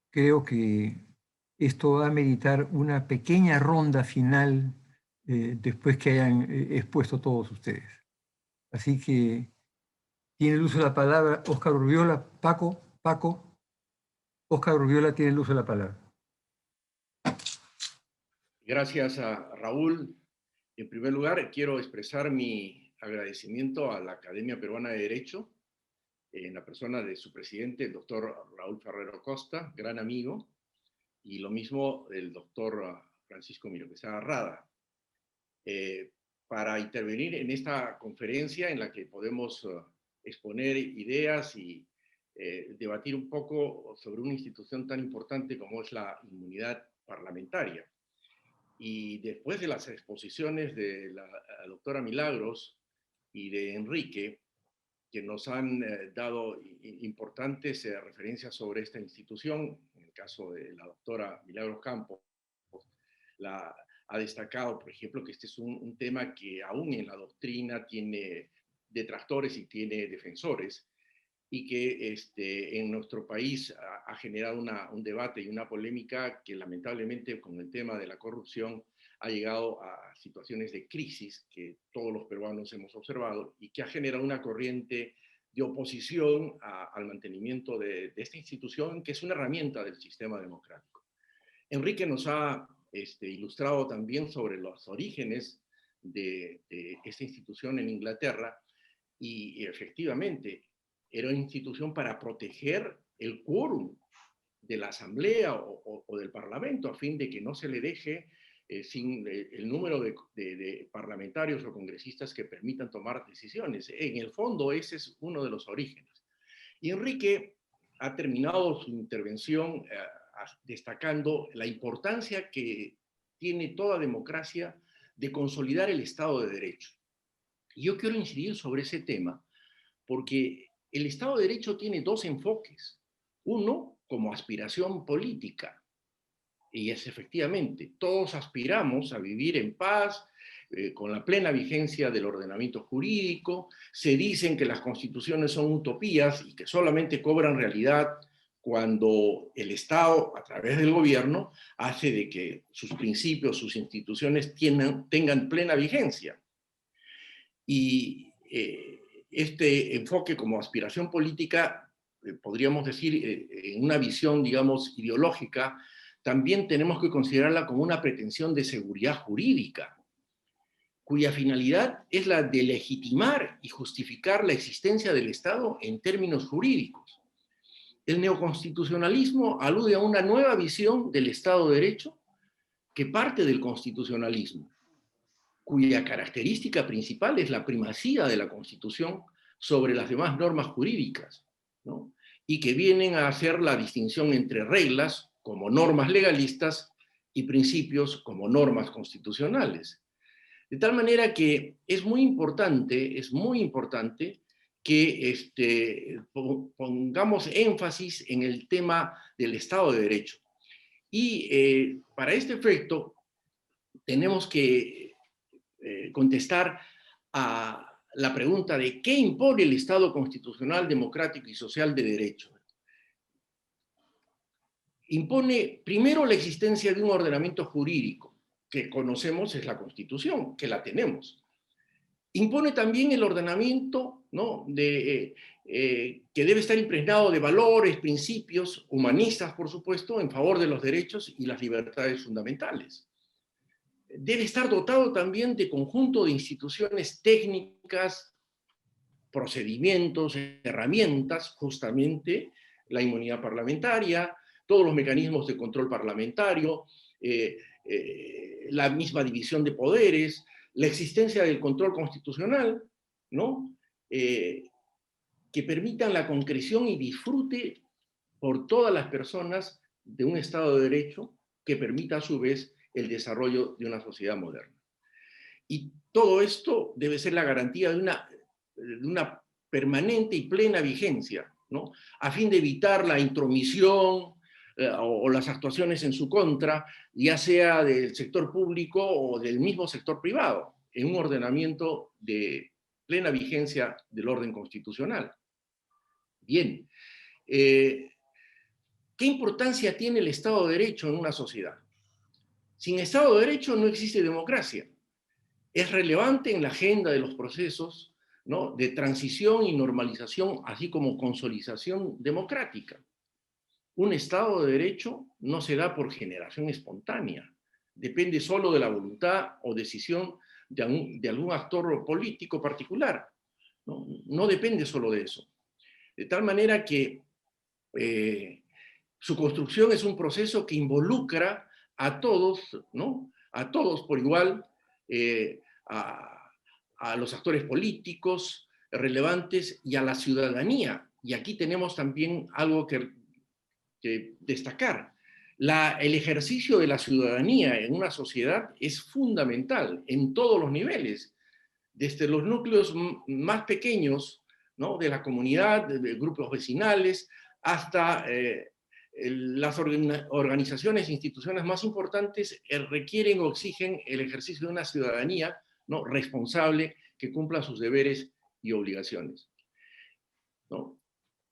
Creo que esto va a meritar una pequeña ronda final después que hayan expuesto todos ustedes. Así que tiene el uso de la palabra Óscar Urbiola. Paco, Óscar Urbiola tiene el uso de la palabra. Gracias a Raúl. En primer lugar, quiero expresar mi agradecimiento a la Academia Peruana de Derecho, en la persona de su presidente, el doctor Raúl Ferrero Costa, gran amigo, y lo mismo el doctor Francisco Miro Quesada Rada, para intervenir en esta conferencia en la que podemos exponer ideas y debatir un poco sobre una institución tan importante como es la inmunidad parlamentaria. Y después de las exposiciones de la doctora Milagros y de Enrique, que nos han dado importantes referencias sobre esta institución, en el caso de la doctora Milagros Campos, ha destacado, por ejemplo, que este es un tema que aún en la doctrina tiene detractores y tiene defensores, y que en nuestro país ha generado un debate y una polémica que lamentablemente con el tema de la corrupción ha llegado a situaciones de crisis que todos los peruanos hemos observado y que ha generado una corriente de oposición al mantenimiento de esta institución, que es una herramienta del sistema democrático. Enrique nos ha ilustrado también sobre los orígenes de esta institución en Inglaterra, y efectivamente era una institución para proteger el quórum de la Asamblea o del Parlamento, a fin de que no se le deje sin el número de parlamentarios o congresistas que permitan tomar decisiones. En el fondo, ese es uno de los orígenes. Y Enrique ha terminado su intervención destacando la importancia que tiene toda democracia de consolidar el Estado de Derecho. Y yo quiero incidir sobre ese tema porque el Estado de Derecho tiene dos enfoques. Uno, como aspiración política, y es efectivamente, todos aspiramos a vivir en paz, con la plena vigencia del ordenamiento jurídico. Se dicen que las constituciones son utopías y que solamente cobran realidad cuando el Estado, a través del gobierno, hace de que sus principios, sus instituciones tengan plena vigencia. Y este enfoque como aspiración política, podríamos decir, en una visión, digamos, ideológica, también tenemos que considerarla como una pretensión de seguridad jurídica, cuya finalidad es la de legitimar y justificar la existencia del Estado en términos jurídicos. El neoconstitucionalismo alude a una nueva visión del Estado de Derecho que parte del constitucionalismo, cuya característica principal es la primacía de la Constitución sobre las demás normas jurídicas, ¿no? Y que vienen a hacer la distinción entre reglas como normas legalistas y principios como normas constitucionales. De tal manera que es muy importante que pongamos énfasis en el tema del Estado de Derecho. Y para este efecto tenemos que contestar a la pregunta de ¿qué impone el Estado constitucional, democrático y social de derecho? Impone primero la existencia de un ordenamiento jurídico, que conocemos es la Constitución, que la tenemos. Impone también el ordenamiento, ¿no?, que debe estar impregnado de valores, principios humanistas, por supuesto, en favor de los derechos y las libertades fundamentales. Debe estar dotado también de conjunto de instituciones técnicas, procedimientos, herramientas, justamente la inmunidad parlamentaria, todos los mecanismos de control parlamentario, la misma división de poderes, la existencia del control constitucional, ¿no?, que permitan la concreción y disfrute por todas las personas de un Estado de Derecho que permita a su vez el desarrollo de una sociedad moderna. Y todo esto debe ser la garantía de una permanente y plena vigencia, ¿no?, a fin de evitar la intromisión o las actuaciones en su contra, ya sea del sector público o del mismo sector privado, en un ordenamiento de plena vigencia del orden constitucional. Bien, ¿qué importancia tiene el Estado de Derecho en una sociedad? Sin Estado de Derecho no existe democracia. Es relevante en la agenda de los procesos, ¿no?, de transición y normalización, así como consolidación democrática. Un Estado de Derecho no se da por generación espontánea, depende solo de la voluntad o decisión de algún actor político particular. No depende solo de eso. De tal manera que su construcción es un proceso que involucra a todos, ¿no? A todos por igual, a los actores políticos relevantes y a la ciudadanía. Y aquí tenemos también algo que destacar. El ejercicio de la ciudadanía en una sociedad es fundamental en todos los niveles, desde los núcleos más pequeños, ¿no?, de la comunidad, de grupos vecinales, hasta las organizaciones e instituciones más importantes requieren o exigen el ejercicio de una ciudadanía, ¿no?, responsable, que cumpla sus deberes y obligaciones, ¿no?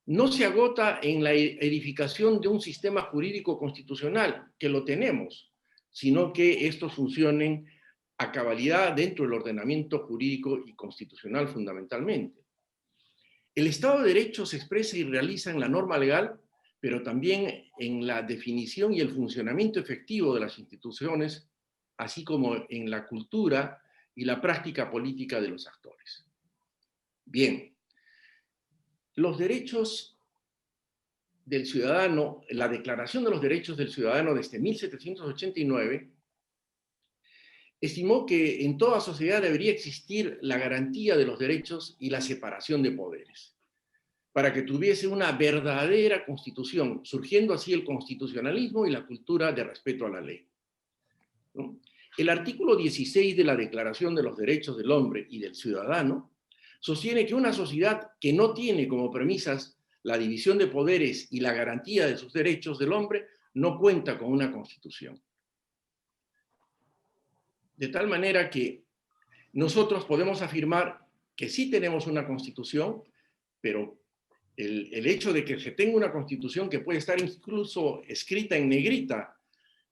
No se agota en la edificación de un sistema jurídico constitucional, que lo tenemos, sino que estos funcionen a cabalidad dentro del ordenamiento jurídico y constitucional fundamentalmente. El Estado de Derecho se expresa y realiza en la norma legal, pero también en la definición y el funcionamiento efectivo de las instituciones, así como en la cultura y la práctica política de los actores. Bien, los derechos del ciudadano, la Declaración de los Derechos del Ciudadano desde 1789, estimó que en toda sociedad debería existir la garantía de los derechos y la separación de poderes, para que tuviese una verdadera constitución, surgiendo así el constitucionalismo y la cultura de respeto a la ley, ¿no? El artículo 16 de la Declaración de los Derechos del Hombre y del Ciudadano sostiene que una sociedad que no tiene como premisas la división de poderes y la garantía de sus derechos del hombre no cuenta con una constitución. De tal manera que nosotros podemos afirmar que sí tenemos una constitución, pero el hecho de que se tenga una constitución que puede estar incluso escrita en negrita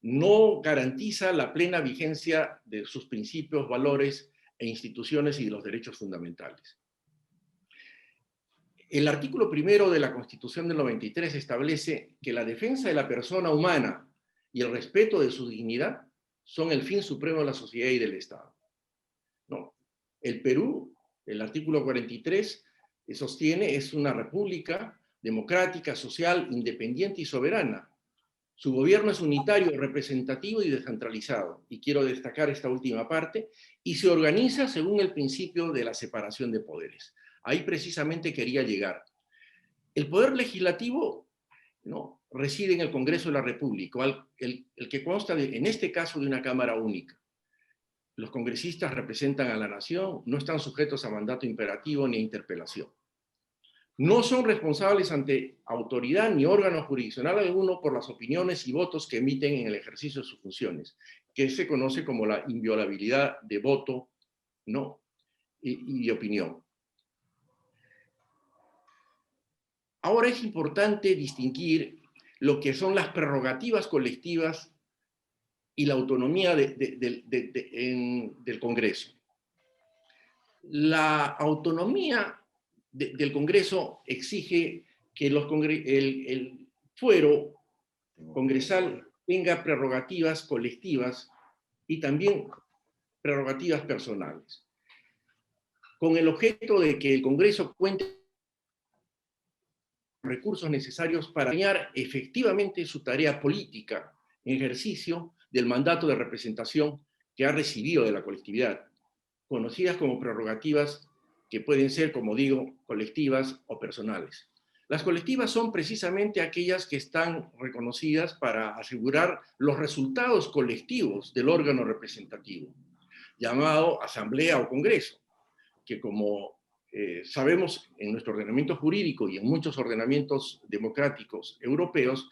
no garantiza la plena vigencia de sus principios, valores e instituciones y de los derechos fundamentales. El artículo 1 de la Constitución del 93 establece que la defensa de la persona humana y el respeto de su dignidad son el fin supremo de la sociedad y del Estado. No. El Perú, el artículo 43, sostiene, es una república democrática, social, independiente y soberana. Su gobierno es unitario, representativo y descentralizado, y quiero destacar esta última parte, y se organiza según el principio de la separación de poderes. Ahí precisamente quería llegar. El poder legislativo, ¿no?, reside en el Congreso de la República, el que consta, en este caso, de una Cámara única. Los congresistas representan a la nación, no están sujetos a mandato imperativo ni a interpelación. No son responsables ante autoridad ni órgano jurisdiccional alguno por las opiniones y votos que emiten en el ejercicio de sus funciones, que se conoce como la inviolabilidad de voto, ¿no?, y de opinión. Ahora es importante distinguir lo que son las prerrogativas colectivas y la autonomía del Congreso. La autonomía del Congreso exige que el fuero congresal tenga prerrogativas colectivas y también prerrogativas personales, con el objeto de que el Congreso cuente recursos necesarios para desempeñar efectivamente su tarea política en ejercicio del mandato de representación que ha recibido de la colectividad, conocidas como prerrogativas que pueden ser, como digo, colectivas o personales. Las colectivas son precisamente aquellas que están reconocidas para asegurar los resultados colectivos del órgano representativo, llamado asamblea o congreso, que como sabemos en nuestro ordenamiento jurídico y en muchos ordenamientos democráticos europeos,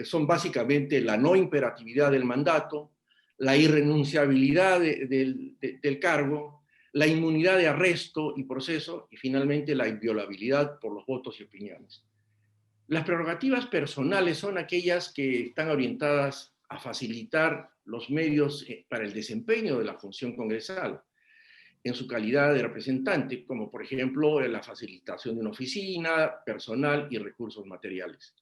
son básicamente la no imperatividad del mandato, la irrenunciabilidad del cargo, la inmunidad de arresto y proceso, y finalmente la inviolabilidad por los votos y opiniones. Las prerrogativas personales son aquellas que están orientadas a facilitar los medios para el desempeño de la función congresal, en su calidad de representante, como por ejemplo la facilitación de una oficina, personal y recursos materiales.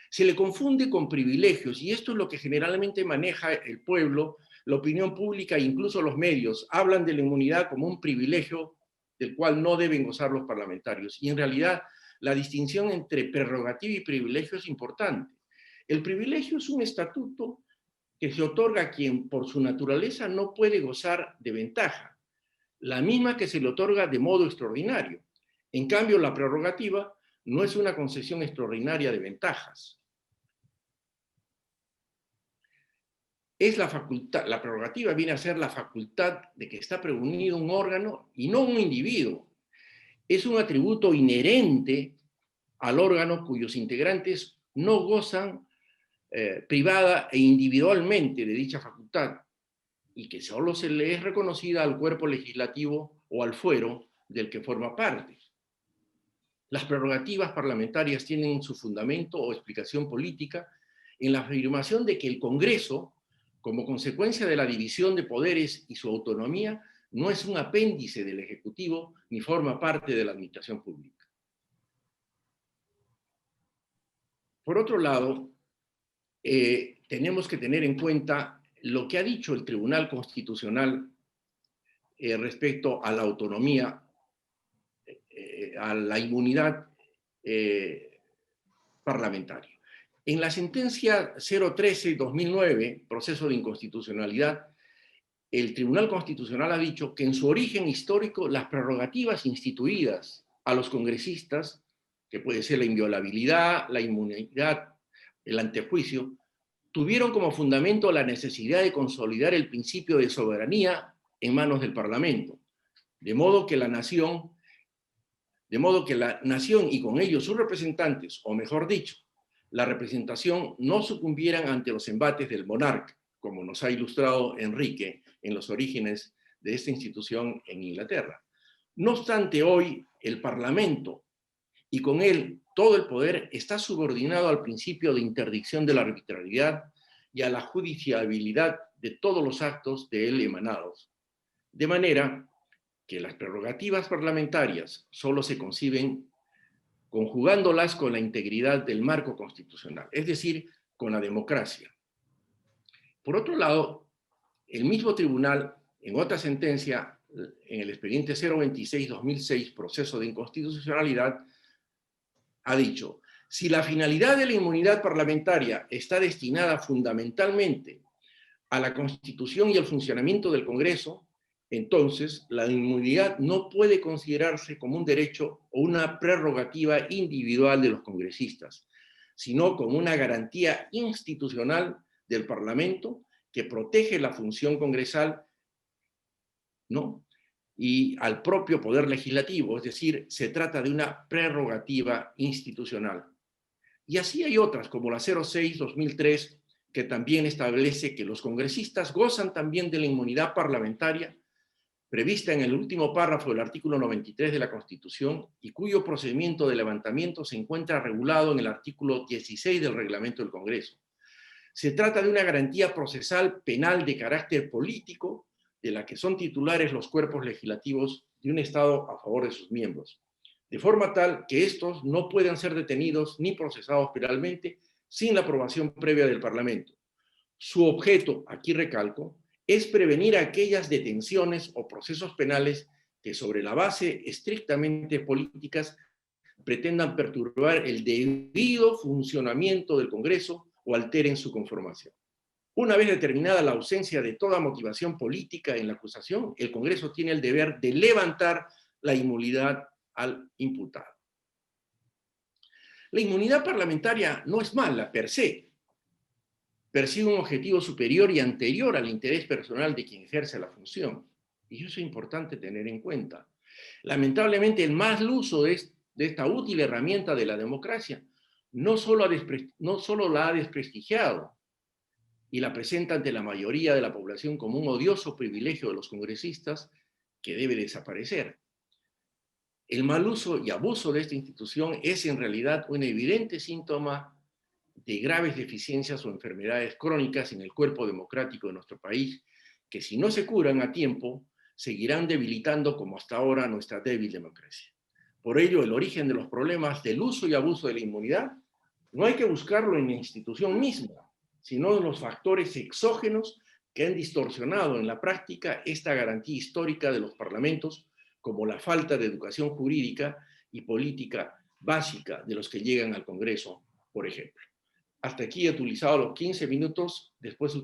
Se le confunde con privilegios, y esto es lo que generalmente maneja el pueblo la opinión pública e incluso los medios hablan de la inmunidad como un privilegio del cual no deben gozar los parlamentarios. Y en realidad, la distinción entre prerrogativa y privilegio es importante. El privilegio es un estatuto que se otorga a quien por su naturaleza no puede gozar de ventaja, la misma que se le otorga de modo extraordinario. En cambio, la prerrogativa no es una concesión extraordinaria de ventajas. Es la facultad, la prerrogativa viene a ser la facultad de que está preunido un órgano y no un individuo. Es un atributo inherente al órgano cuyos integrantes no gozan privada e individualmente de dicha facultad y que solo se le es reconocida al cuerpo legislativo o al fuero del que forma parte. Las prerrogativas parlamentarias tienen su fundamento o explicación política en la afirmación de que el Congreso, como consecuencia de la división de poderes y su autonomía, no es un apéndice del Ejecutivo ni forma parte de la administración pública. Por otro lado, tenemos que tener en cuenta lo que ha dicho el Tribunal Constitucional respecto a la autonomía, a la inmunidad parlamentaria. En la sentencia 013-2009, proceso de inconstitucionalidad, el Tribunal Constitucional ha dicho que en su origen histórico las prerrogativas instituidas a los congresistas, que puede ser la inviolabilidad, la inmunidad, el antejuicio, tuvieron como fundamento la necesidad de consolidar el principio de soberanía en manos del Parlamento, de modo que la nación y con ello sus representantes, o mejor dicho, la representación, no sucumbieran ante los embates del monarca, como nos ha ilustrado Enrique en los orígenes de esta institución en Inglaterra. No obstante, hoy el Parlamento, y con él todo el poder, está subordinado al principio de interdicción de la arbitrariedad y a la judiciabilidad de todos los actos de él emanados. De manera que las prerrogativas parlamentarias solo se conciben conjugándolas con la integridad del marco constitucional, es decir, con la democracia. Por otro lado, el mismo tribunal, en otra sentencia, en el expediente 026-2006, proceso de inconstitucionalidad, ha dicho: si la finalidad de la inmunidad parlamentaria está destinada fundamentalmente a la constitución y el funcionamiento del Congreso, entonces la inmunidad no puede considerarse como un derecho o una prerrogativa individual de los congresistas, sino como una garantía institucional del Parlamento que protege la función congresal, ¿no?, y al propio Poder Legislativo, es decir, se trata de una prerrogativa institucional. Y así hay otras, como la 06-2003, que también establece que los congresistas gozan también de la inmunidad parlamentaria, prevista en el último párrafo del artículo 93 de la Constitución, y cuyo procedimiento de levantamiento se encuentra regulado en el artículo 16 del Reglamento del Congreso. Se trata de una garantía procesal penal de carácter político, de la que son titulares los cuerpos legislativos de un Estado a favor de sus miembros, de forma tal que estos no puedan ser detenidos ni procesados penalmente sin la aprobación previa del Parlamento. Su objeto, aquí recalco, es prevenir aquellas detenciones o procesos penales que, sobre la base estrictamente políticas, pretendan perturbar el debido funcionamiento del Congreso o alteren su conformación. Una vez determinada la ausencia de toda motivación política en la acusación, el Congreso tiene el deber de levantar la inmunidad al imputado. La inmunidad parlamentaria no es mala per se. Persigue un objetivo superior y anterior al interés personal de quien ejerce la función. Y eso es importante tener en cuenta. Lamentablemente, el mal uso de esta útil herramienta de la democracia no solo la ha desprestigiado y la presenta ante la mayoría de la población como un odioso privilegio de los congresistas que debe desaparecer. El mal uso y abuso de esta institución es en realidad un evidente síntoma de graves deficiencias o enfermedades crónicas en el cuerpo democrático de nuestro país, que si no se curan a tiempo, seguirán debilitando como hasta ahora nuestra débil democracia. Por ello, el origen de los problemas del uso y abuso de la inmunidad no hay que buscarlo en la institución misma, sino en los factores exógenos que han distorsionado en la práctica esta garantía histórica de los parlamentos, como la falta de educación jurídica y política básica de los que llegan al Congreso, por ejemplo. Hasta aquí he utilizado los 15 minutos, después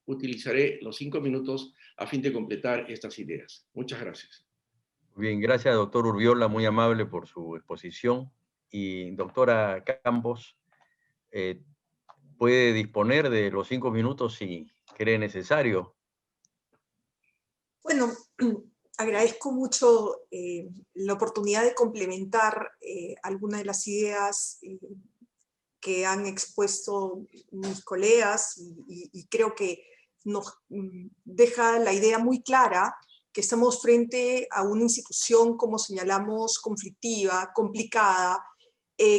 utilizaré los 5 minutos a fin de completar estas ideas. Muchas gracias. Muy bien, gracias, doctor Urbiola, muy amable por su exposición. Y doctora Campos, puede disponer de los 5 minutos si cree necesario. Bueno, agradezco mucho la oportunidad de complementar algunas de las ideas que han expuesto mis colegas y creo que nos deja la idea muy clara que estamos frente a una institución, como señalamos, conflictiva, complicada,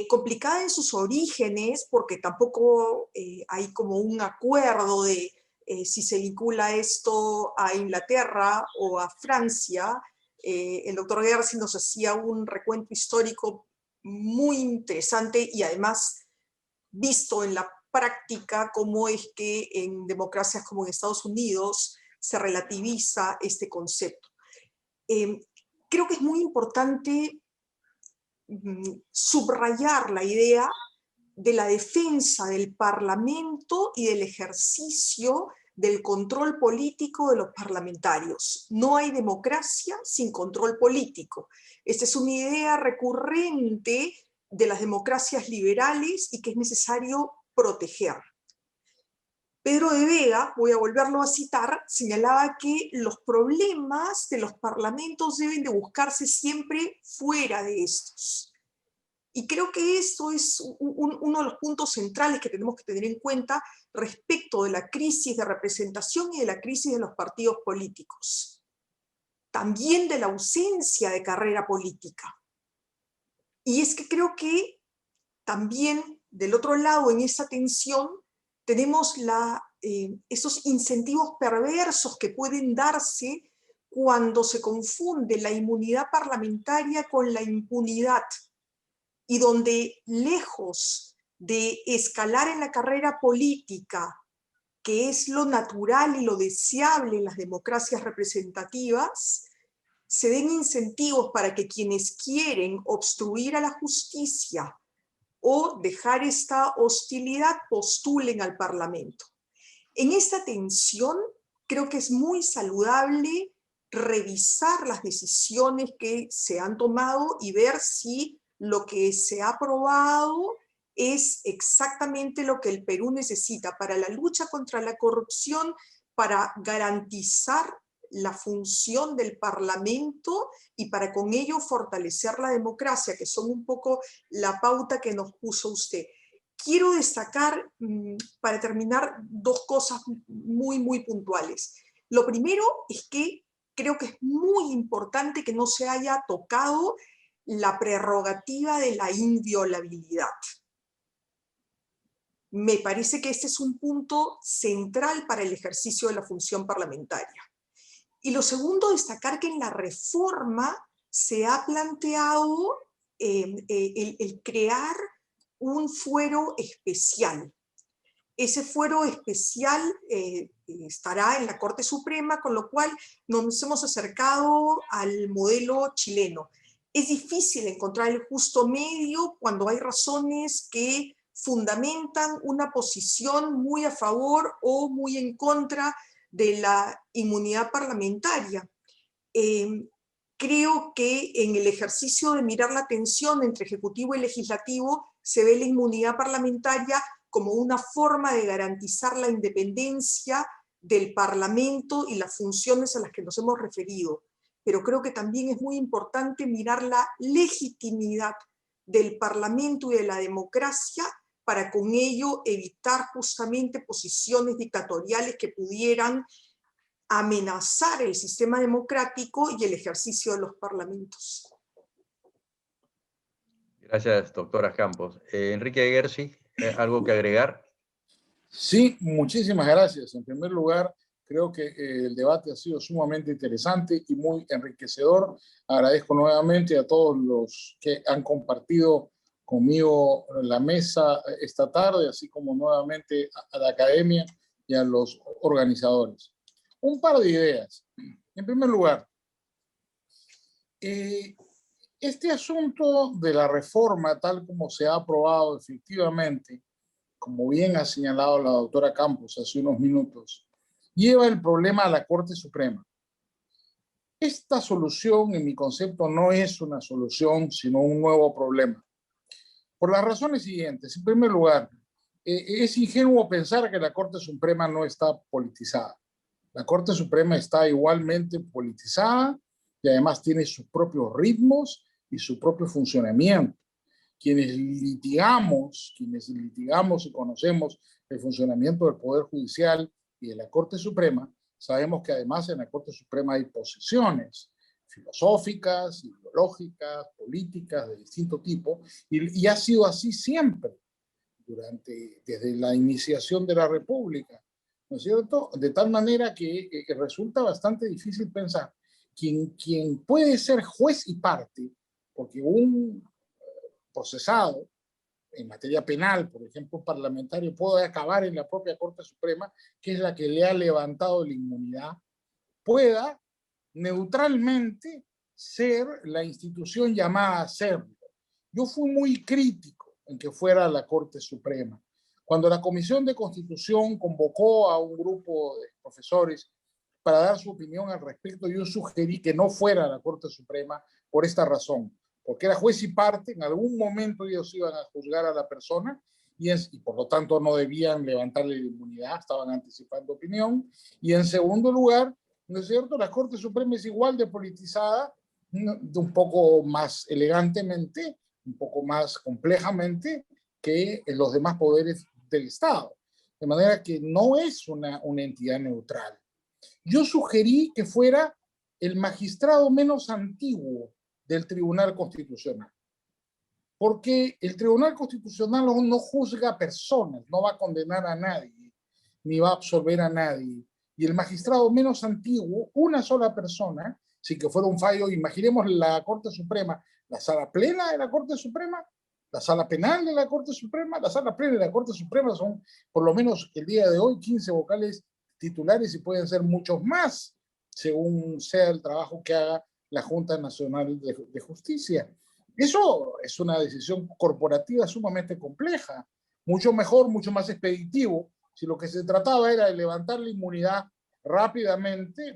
complicada en sus orígenes, porque tampoco hay como un acuerdo de si se vincula esto a Inglaterra o a Francia. El doctor Gersi nos hacía un recuento histórico muy interesante y además visto en la práctica cómo es que en democracias como en Estados Unidos se relativiza este concepto. Creo que es muy importante subrayar la idea de la defensa del Parlamento y del ejercicio del control político de los parlamentarios. No hay democracia sin control político. Esta es una idea recurrente de las democracias liberales y que es necesario proteger. Pedro de Vega, voy a volverlo a citar, señalaba que los problemas de los parlamentos deben de buscarse siempre fuera de estos. Y creo que esto es uno de los puntos centrales que tenemos que tener en cuenta respecto de la crisis de representación y de la crisis de los partidos políticos. También de la ausencia de carrera política. Y es que creo que también del otro lado en esa tensión tenemos esos incentivos perversos que pueden darse cuando se confunde la inmunidad parlamentaria con la impunidad y donde lejos de escalar en la carrera política, que es lo natural y lo deseable en las democracias representativas, se den incentivos para que quienes quieren obstruir a la justicia o dejar esta hostilidad postulen al Parlamento. En esta tensión creo que es muy saludable revisar las decisiones que se han tomado y ver si lo que se ha aprobado es exactamente lo que el Perú necesita para la lucha contra la corrupción, para garantizar la función del Parlamento y para con ello fortalecer la democracia, que son un poco la pauta que nos puso usted. Quiero destacar, para terminar, dos cosas muy puntuales. Lo primero es que creo que es muy importante que no se haya tocado la prerrogativa de la inviolabilidad. Me parece que este es un punto central para el ejercicio de la función parlamentaria. Y lo segundo, destacar que en la reforma se ha planteado el crear un fuero especial. Ese fuero especial estará en la Corte Suprema, con lo cual nos hemos acercado al modelo chileno. Es difícil encontrar el justo medio cuando hay razones que fundamentan una posición muy a favor o muy en contra de la inmunidad parlamentaria. Creo que en el ejercicio de mirar la tensión entre Ejecutivo y Legislativo se ve la inmunidad parlamentaria como una forma de garantizar la independencia del Parlamento y las funciones a las que nos hemos referido. Pero creo que también es muy importante mirar la legitimidad del Parlamento y de la democracia para con ello evitar justamente posiciones dictatoriales que pudieran amenazar el sistema democrático y el ejercicio de los parlamentos. Gracias, doctora Campos. Enrique Gersi, ¿algo que agregar? Sí, muchísimas gracias. En primer lugar, creo que el debate ha sido sumamente interesante y muy enriquecedor. Agradezco nuevamente a todos los que han compartido conmigo la mesa esta tarde, así como nuevamente a la academia y y a los organizadores. Un par de ideas. En primer lugar, este asunto de la reforma, tal como se ha aprobado efectivamente, como bien ha señalado la doctora Campos hace unos minutos, lleva el problema a la Corte Suprema. Esta solución, en mi concepto, no es una solución, sino un nuevo problema. Por las razones siguientes. En primer lugar, es ingenuo pensar que la Corte Suprema no está politizada. La Corte Suprema está igualmente politizada y además tiene sus propios ritmos y su propio funcionamiento. Quienes litigamos y conocemos el funcionamiento del Poder Judicial y de la Corte Suprema, sabemos que además en la Corte Suprema hay posiciones filosóficas, ideológicas, políticas de distinto tipo, y ha sido así siempre, desde la iniciación de la República, ¿no es cierto? De tal manera que resulta bastante difícil pensar quien puede ser juez y parte, porque un procesado en materia penal, por ejemplo, un parlamentario puede acabar en la propia Corte Suprema, que es la que le ha levantado la inmunidad, pueda neutralmente ser la institución llamada a serlo. Yo fui muy crítico en que fuera la Corte Suprema. Cuando la Comisión de Constitución convocó a un grupo de profesores para dar su opinión al respecto, yo sugerí que no fuera la Corte Suprema por esta razón, porque era juez y parte, en algún momento ellos iban a juzgar a la persona y por lo tanto no debían levantarle la inmunidad, estaban anticipando opinión. Y en segundo lugar, ¿no es cierto?, la Corte Suprema es igual de politizada, un poco más elegantemente, un poco más complejamente que los demás poderes del Estado. De manera que no es una entidad neutral. Yo sugerí que fuera el magistrado menos antiguo del Tribunal Constitucional. Porque el Tribunal Constitucional no juzga personas, no va a condenar a nadie, ni va a absolver a nadie. Y el magistrado menos antiguo, una sola persona, si que fuera un fallo, imaginemos la Corte Suprema, la sala plena de la Corte Suprema, la sala penal de la Corte Suprema, la sala plena de la Corte Suprema son, por lo menos el día de hoy, 15 vocales titulares y pueden ser muchos más, según sea el trabajo que haga la Junta Nacional de Justicia. Eso es una decisión corporativa sumamente compleja, mucho mejor, mucho más expeditivo. Si lo que se trataba era de levantar la inmunidad rápidamente,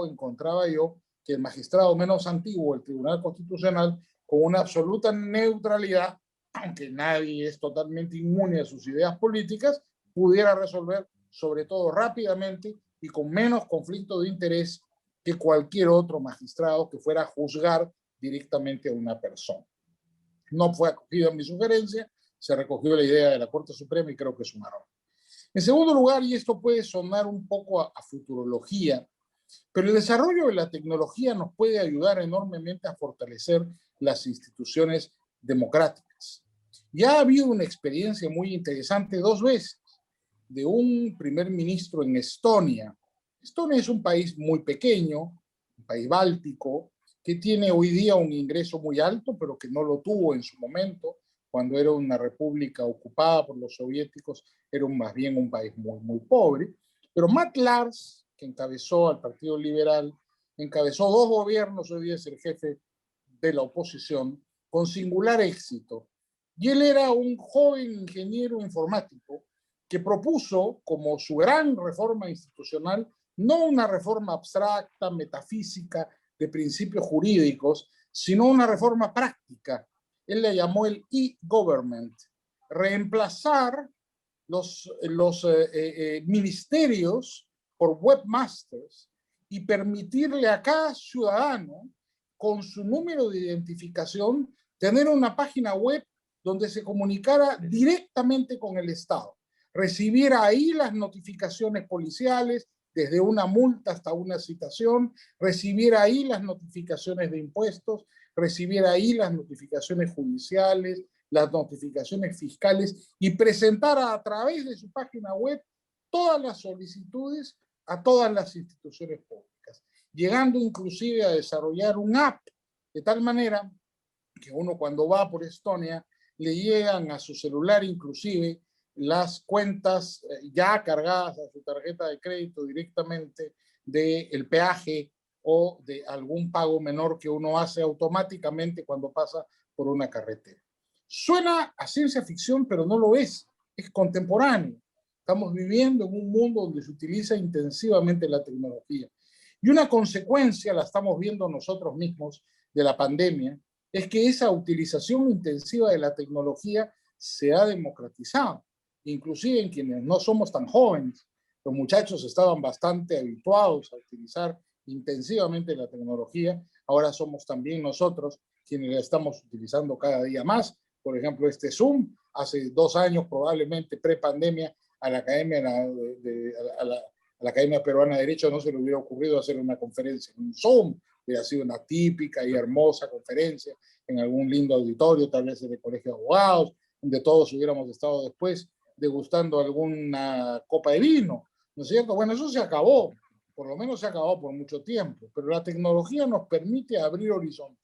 encontraba yo que el magistrado menos antiguo del Tribunal Constitucional, con una absoluta neutralidad, aunque nadie es totalmente inmune a sus ideas políticas, pudiera resolver sobre todo rápidamente y con menos conflicto de interés que cualquier otro magistrado que fuera a juzgar directamente a una persona. No fue acogida mi sugerencia, se recogió la idea de la Corte Suprema y creo que es un error. En segundo lugar, y esto puede sonar un poco a futurología, pero el desarrollo de la tecnología nos puede ayudar enormemente a fortalecer las instituciones democráticas. Ya ha habido una experiencia muy interesante 2 veces de un primer ministro en Estonia. Estonia es un país muy pequeño, un país báltico, que tiene hoy día un ingreso muy alto, pero que no lo tuvo en su momento, cuando era una república ocupada por los soviéticos, era más bien un país muy, muy pobre. Pero Matt Lars, que encabezó al Partido Liberal, encabezó 2 gobiernos, hoy día es el jefe de la oposición, con singular éxito. Y él era un joven ingeniero informático que propuso como su gran reforma institucional, no una reforma abstracta, metafísica, de principios jurídicos, sino una reforma práctica. Él le llamó el e-government, reemplazar los ministerios por webmasters y permitirle a cada ciudadano, con su número de identificación, tener una página web donde se comunicara directamente con el Estado, recibiera ahí las notificaciones policiales, desde una multa hasta una citación, recibiera ahí las notificaciones de impuestos, recibiera ahí las notificaciones judiciales, las notificaciones fiscales y presentara a través de su página web todas las solicitudes a todas las instituciones públicas, llegando inclusive a desarrollar un app de tal manera que uno cuando va por Estonia le llegan a su celular inclusive las cuentas ya cargadas a su tarjeta de crédito directamente del peaje o de algún pago menor que uno hace automáticamente cuando pasa por una carretera. Suena a ciencia ficción, pero no lo es contemporáneo. Estamos viviendo en un mundo donde se utiliza intensivamente la tecnología. Y una consecuencia, la estamos viendo nosotros mismos, de la pandemia, es que esa utilización intensiva de la tecnología se ha democratizado. Inclusive en quienes no somos tan jóvenes, los muchachos estaban bastante habituados a utilizar intensivamente la tecnología, ahora somos también nosotros quienes la estamos utilizando cada día más. Por ejemplo, este Zoom, hace 2 años probablemente pre-pandemia, a la Academia Peruana de Derecho no se le hubiera ocurrido hacer una conferencia en Zoom, hubiera sido una típica y hermosa conferencia en algún lindo auditorio, tal vez en el Colegio de Abogados, donde todos hubiéramos estado después degustando alguna copa de vino, ¿no es cierto? Bueno, eso se acabó, por lo menos se acabó por mucho tiempo, pero la tecnología nos permite abrir horizontes.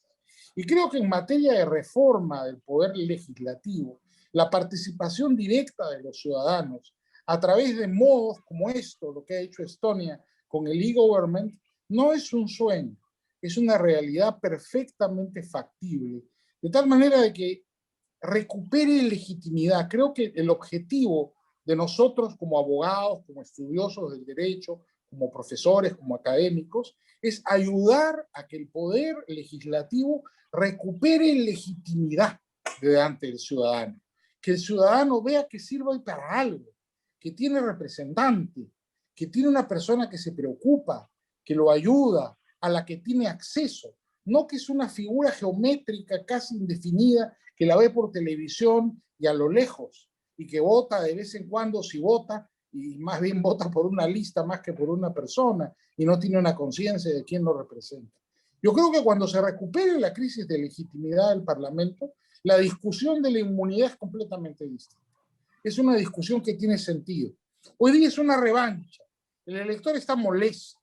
Y creo que en materia de reforma del poder legislativo, la participación directa de los ciudadanos a través de modos como esto, lo que ha hecho Estonia con el e-government, no es un sueño, es una realidad perfectamente factible, de tal manera de que recupere legitimidad. Creo que el objetivo de nosotros como abogados, como estudiosos del derecho, como profesores, como académicos, es ayudar a que el poder legislativo recupere legitimidad delante del ciudadano, que el ciudadano vea que sirve para algo, que tiene representante, que tiene una persona que se preocupa, que lo ayuda, a la que tiene acceso, no que es una figura geométrica casi indefinida que la ve por televisión y a lo lejos, y que vota de vez en cuando si vota, y más bien vota por una lista más que por una persona, y no tiene una conciencia de quién lo representa. Yo creo que cuando se recupere la crisis de legitimidad del Parlamento, la discusión de la inmunidad es completamente distinta. Es una discusión que tiene sentido. Hoy día es una revancha. El elector está molesto,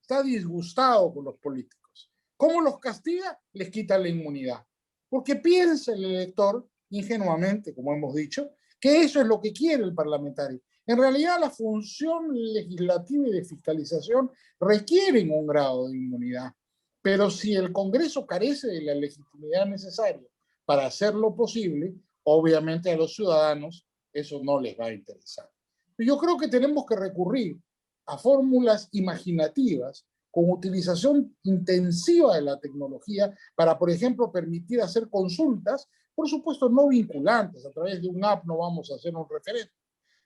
está disgustado con los políticos. ¿Cómo los castiga? Les quita la inmunidad. Porque piensa el elector, ingenuamente, como hemos dicho, que eso es lo que quiere el parlamentario. En realidad, la función legislativa y de fiscalización requieren un grado de inmunidad. Pero si el Congreso carece de la legitimidad necesaria para hacerlo posible, obviamente a los ciudadanos eso no les va a interesar. Yo creo que tenemos que recurrir a fórmulas imaginativas con utilización intensiva de la tecnología para, por ejemplo, permitir hacer consultas, por supuesto no vinculantes. A través de un app no vamos a hacer un referéndum,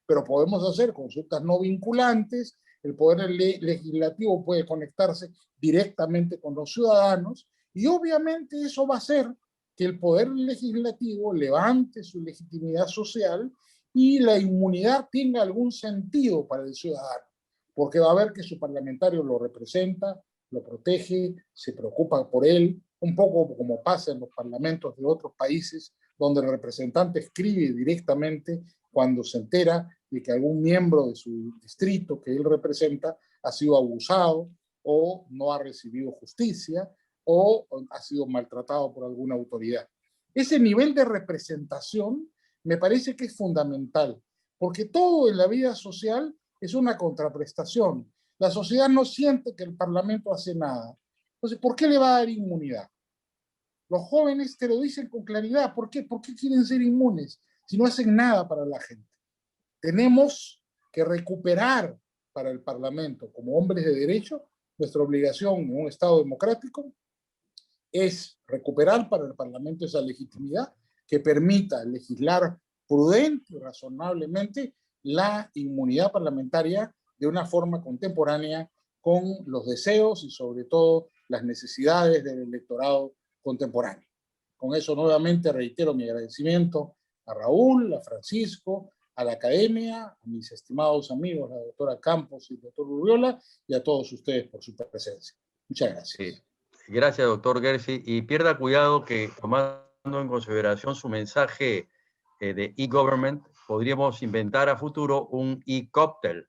pero podemos hacer consultas no vinculantes. El poder legislativo puede conectarse directamente con los ciudadanos y obviamente eso va a hacer que el poder legislativo levante su legitimidad social y la inmunidad tenga algún sentido para el ciudadano, porque va a ver que su parlamentario lo representa, lo protege, se preocupa por él, un poco como pasa en los parlamentos de otros países, donde el representante escribe directamente cuando se entera de que algún miembro de su distrito que él representa ha sido abusado o no ha recibido justicia o ha sido maltratado por alguna autoridad. Ese nivel de representación me parece que es fundamental, porque todo en la vida social es una contraprestación. La sociedad no siente que el Parlamento hace nada. Entonces, ¿por qué le va a dar inmunidad? Los jóvenes te lo dicen con claridad. ¿Por qué? ¿Por qué quieren ser inmunes si no hacen nada para la gente? Tenemos que recuperar para el Parlamento, como hombres de derecho, nuestra obligación en un Estado democrático es recuperar para el Parlamento esa legitimidad que permita legislar prudente y razonablemente la inmunidad parlamentaria de una forma contemporánea con los deseos y sobre todo las necesidades del electorado contemporáneo. Con eso nuevamente reitero mi agradecimiento a Raúl, a Francisco, a la academia, a mis estimados amigos, la doctora Campos y el doctor Urriola, y a todos ustedes por su presencia. Muchas gracias. Gracias, doctor Gersi. Y pierda cuidado que, tomando en consideración su mensaje de e-government, podríamos inventar a futuro un e-cóctel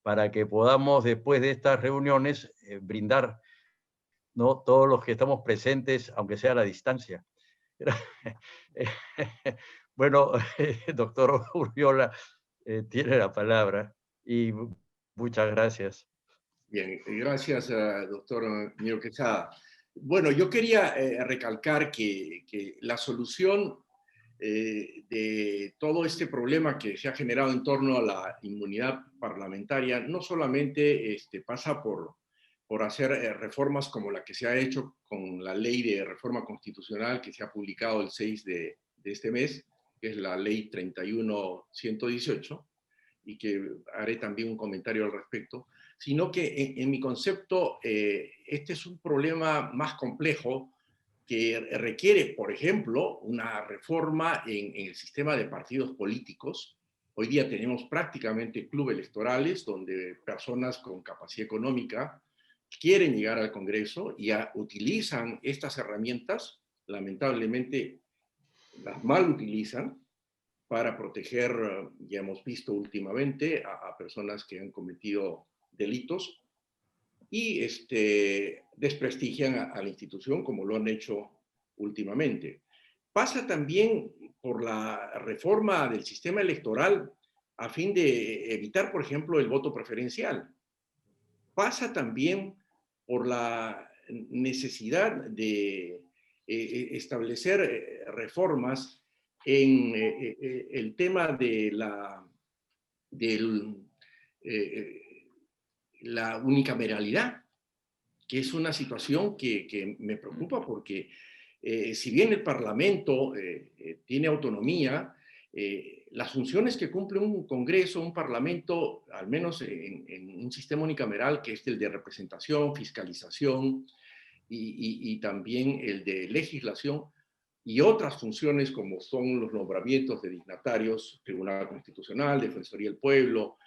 para que podamos, después de estas reuniones, brindar, ¿no?, todos los que estamos presentes, aunque sea a la distancia. Bueno, doctor Urriola, tiene la palabra y muchas gracias. Bien, gracias, doctor Miro Quesada. Bueno, yo quería recalcar que la solución de todo este problema que se ha generado en torno a la inmunidad parlamentaria no solamente pasa por hacer reformas como la que se ha hecho con la ley de reforma constitucional que se ha publicado el 6 de este mes, que es la ley 31.118, y que haré también un comentario al respecto, sino que en mi concepto este es un problema más complejo que requiere, por ejemplo, una reforma en el sistema de partidos políticos. Hoy día tenemos prácticamente clubes electorales donde personas con capacidad económica quieren llegar al Congreso y utilizan estas herramientas, lamentablemente las mal utilizan para proteger, ya hemos visto últimamente, a personas que han cometido delitos y desprestigian a la institución como lo han hecho últimamente. Pasa también por la reforma del sistema electoral a fin de evitar, por ejemplo, el voto preferencial. Pasa también por la necesidad de establecer reformas en el tema de la unicameralidad, que es una situación que me preocupa porque si bien el Parlamento tiene autonomía, las funciones que cumple un Congreso, un Parlamento, al menos en un sistema unicameral, que es el de representación, fiscalización y también el de legislación, y otras funciones como son los nombramientos de dignatarios, Tribunal Constitucional, Defensoría del Pueblo,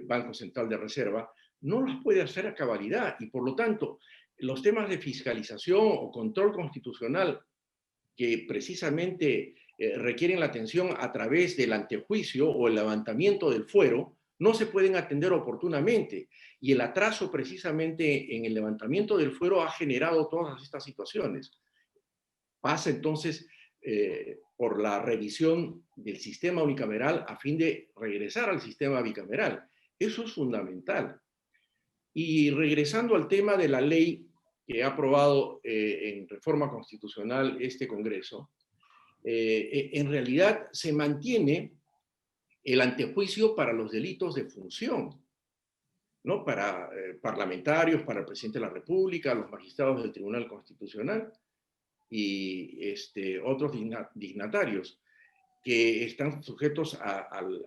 Banco Central de Reserva, no las puede hacer a cabalidad y por lo tanto los temas de fiscalización o control constitucional que precisamente requieren la atención a través del antejuicio o el levantamiento del fuero no se pueden atender oportunamente y el atraso precisamente en el levantamiento del fuero ha generado todas estas situaciones. Pasa entonces por la revisión del sistema unicameral a fin de regresar al sistema bicameral. Eso es fundamental. Y regresando al tema de la ley que ha aprobado en reforma constitucional este Congreso, en realidad se mantiene el antejuicio para los delitos de función, ¿no? Para parlamentarios, para el presidente de la República, los magistrados del Tribunal Constitucional y otros dignatarios que están sujetos al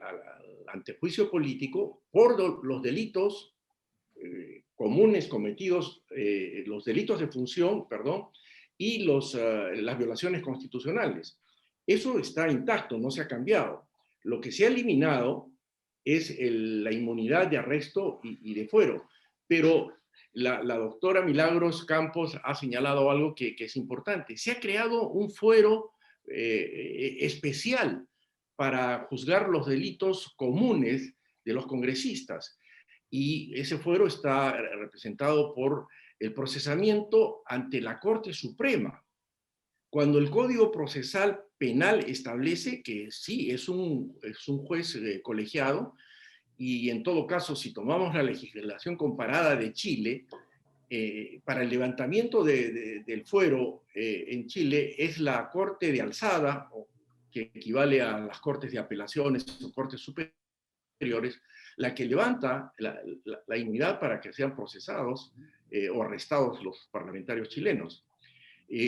antejuicio político por los delitos comunes cometidos, los delitos de función, perdón, y las violaciones constitucionales. Eso está intacto, no se ha cambiado. Lo que se ha eliminado es la inmunidad de arresto y de fuero. Pero la doctora Milagros Campos ha señalado algo que es importante. Se ha creado un fuero especial para juzgar los delitos comunes de los congresistas. Y ese fuero está representado por el procesamiento ante la Corte Suprema. Cuando el Código Procesal Penal establece que sí, es un juez colegiado, y en todo caso, si tomamos la legislación comparada de Chile, para el levantamiento del fuero en Chile es la Corte de Alzada, que equivale a las Cortes de Apelaciones o Cortes Superiores, la que levanta la inmunidad para que sean procesados o arrestados los parlamentarios chilenos.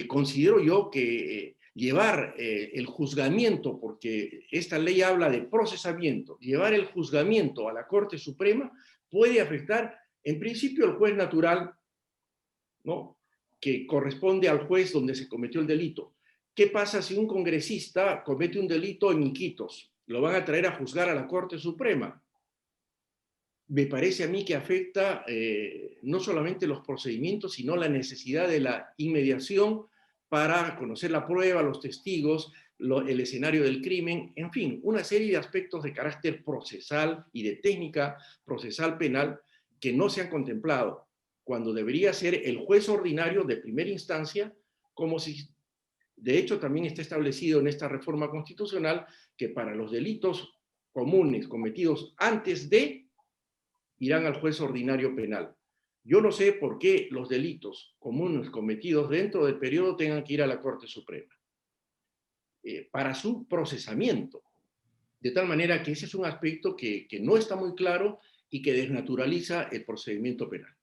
Considero yo que llevar el juzgamiento, porque esta ley habla de procesamiento, llevar el juzgamiento a la Corte Suprema puede afectar en principio al juez natural, ¿no?, que corresponde al juez donde se cometió el delito. ¿Qué pasa si un congresista comete un delito en Iquitos? Lo van a traer a juzgar a la Corte Suprema. Me parece a mí que afecta no solamente los procedimientos, sino la necesidad de la inmediación para conocer la prueba, los testigos, el escenario del crimen, en fin, una serie de aspectos de carácter procesal y de técnica procesal penal que no se han contemplado, cuando debería ser el juez ordinario de primera instancia, como si, de hecho, también está establecido en esta reforma constitucional que para los delitos comunes cometidos antes de irán al juez ordinario penal. Yo no sé por qué los delitos comunes cometidos dentro del periodo tengan que ir a la Corte Suprema para su procesamiento. De tal manera que ese es un aspecto que no está muy claro y que desnaturaliza el procedimiento penal.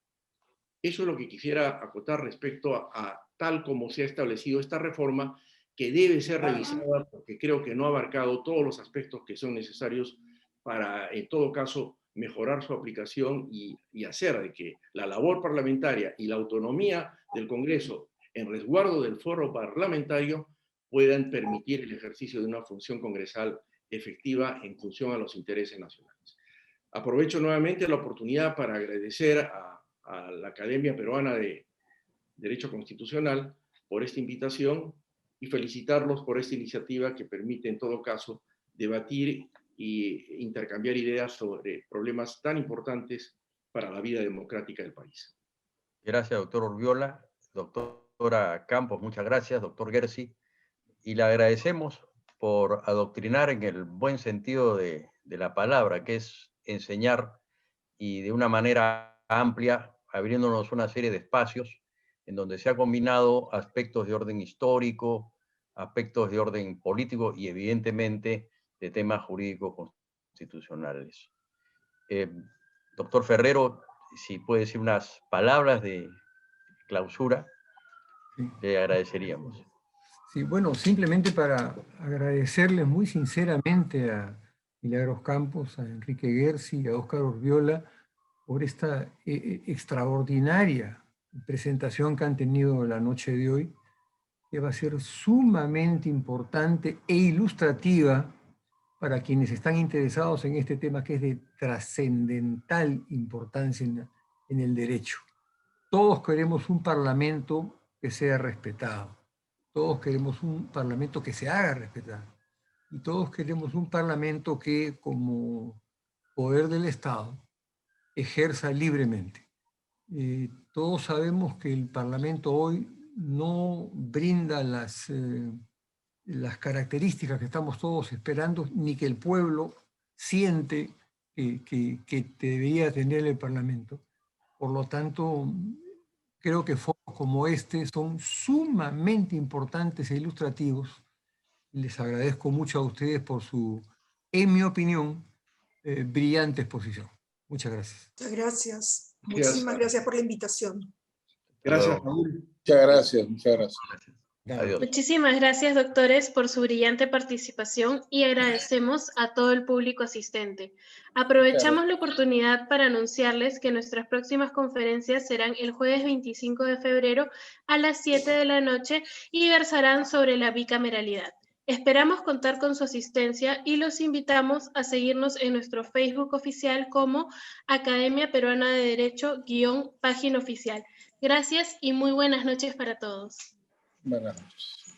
Eso es lo que quisiera acotar respecto a tal como se ha establecido esta reforma, que debe ser revisada porque creo que no ha abarcado todos los aspectos que son necesarios para, en todo caso, mejorar su aplicación y hacer de que la labor parlamentaria y la autonomía del Congreso en resguardo del foro parlamentario puedan permitir el ejercicio de una función congresal efectiva en función a los intereses nacionales. Aprovecho nuevamente la oportunidad para agradecer a la Academia Peruana de Derecho Constitucional por esta invitación y felicitarlos por esta iniciativa que permite en todo caso debatir e intercambiar ideas sobre problemas tan importantes para la vida democrática del país. Gracias, doctor Urbiola. Doctora Campos, muchas gracias. Doctor Gersi. Y le agradecemos por adoctrinar en el buen sentido de la palabra, que es enseñar y de una manera amplia, abriéndonos una serie de espacios en donde se ha combinado aspectos de orden histórico, aspectos de orden político y evidentemente de temas jurídicos constitucionales. Doctor Ferrero, si puede decir unas palabras de clausura, Sí. le agradeceríamos. Sí, bueno, simplemente para agradecerles muy sinceramente a Milagros Campos, a Enrique Gersi y a Óscar Urbiola por esta extraordinaria presentación que han tenido la noche de hoy, que va a ser sumamente importante e ilustrativa para quienes están interesados en este tema que es de trascendental importancia en el derecho. Todos queremos un parlamento que sea respetado. Todos queremos un parlamento que se haga respetar. Y todos queremos un parlamento que, como poder del Estado, ejerza libremente. Todos sabemos que el parlamento hoy no brinda las características que estamos todos esperando, ni que el pueblo siente que debería tener el parlamento. Por lo tanto, creo que foros como este son sumamente importantes e ilustrativos. Les agradezco mucho a ustedes por su, en mi opinión, brillante exposición. Muchas gracias. Muchas gracias. Muchísimas gracias por la invitación. Gracias, Raúl. Muchas gracias, muchas gracias. Adiós. Muchísimas gracias, doctores, por su brillante participación y agradecemos a todo el público asistente. Aprovechamos la oportunidad para anunciarles que nuestras próximas conferencias serán el jueves 25 de febrero a las 7 de la noche y versarán sobre la bicameralidad. Esperamos contar con su asistencia y los invitamos a seguirnos en nuestro Facebook oficial como Academia Peruana de Derecho _página oficial. Gracias y muy buenas noches para todos. Buenas noches.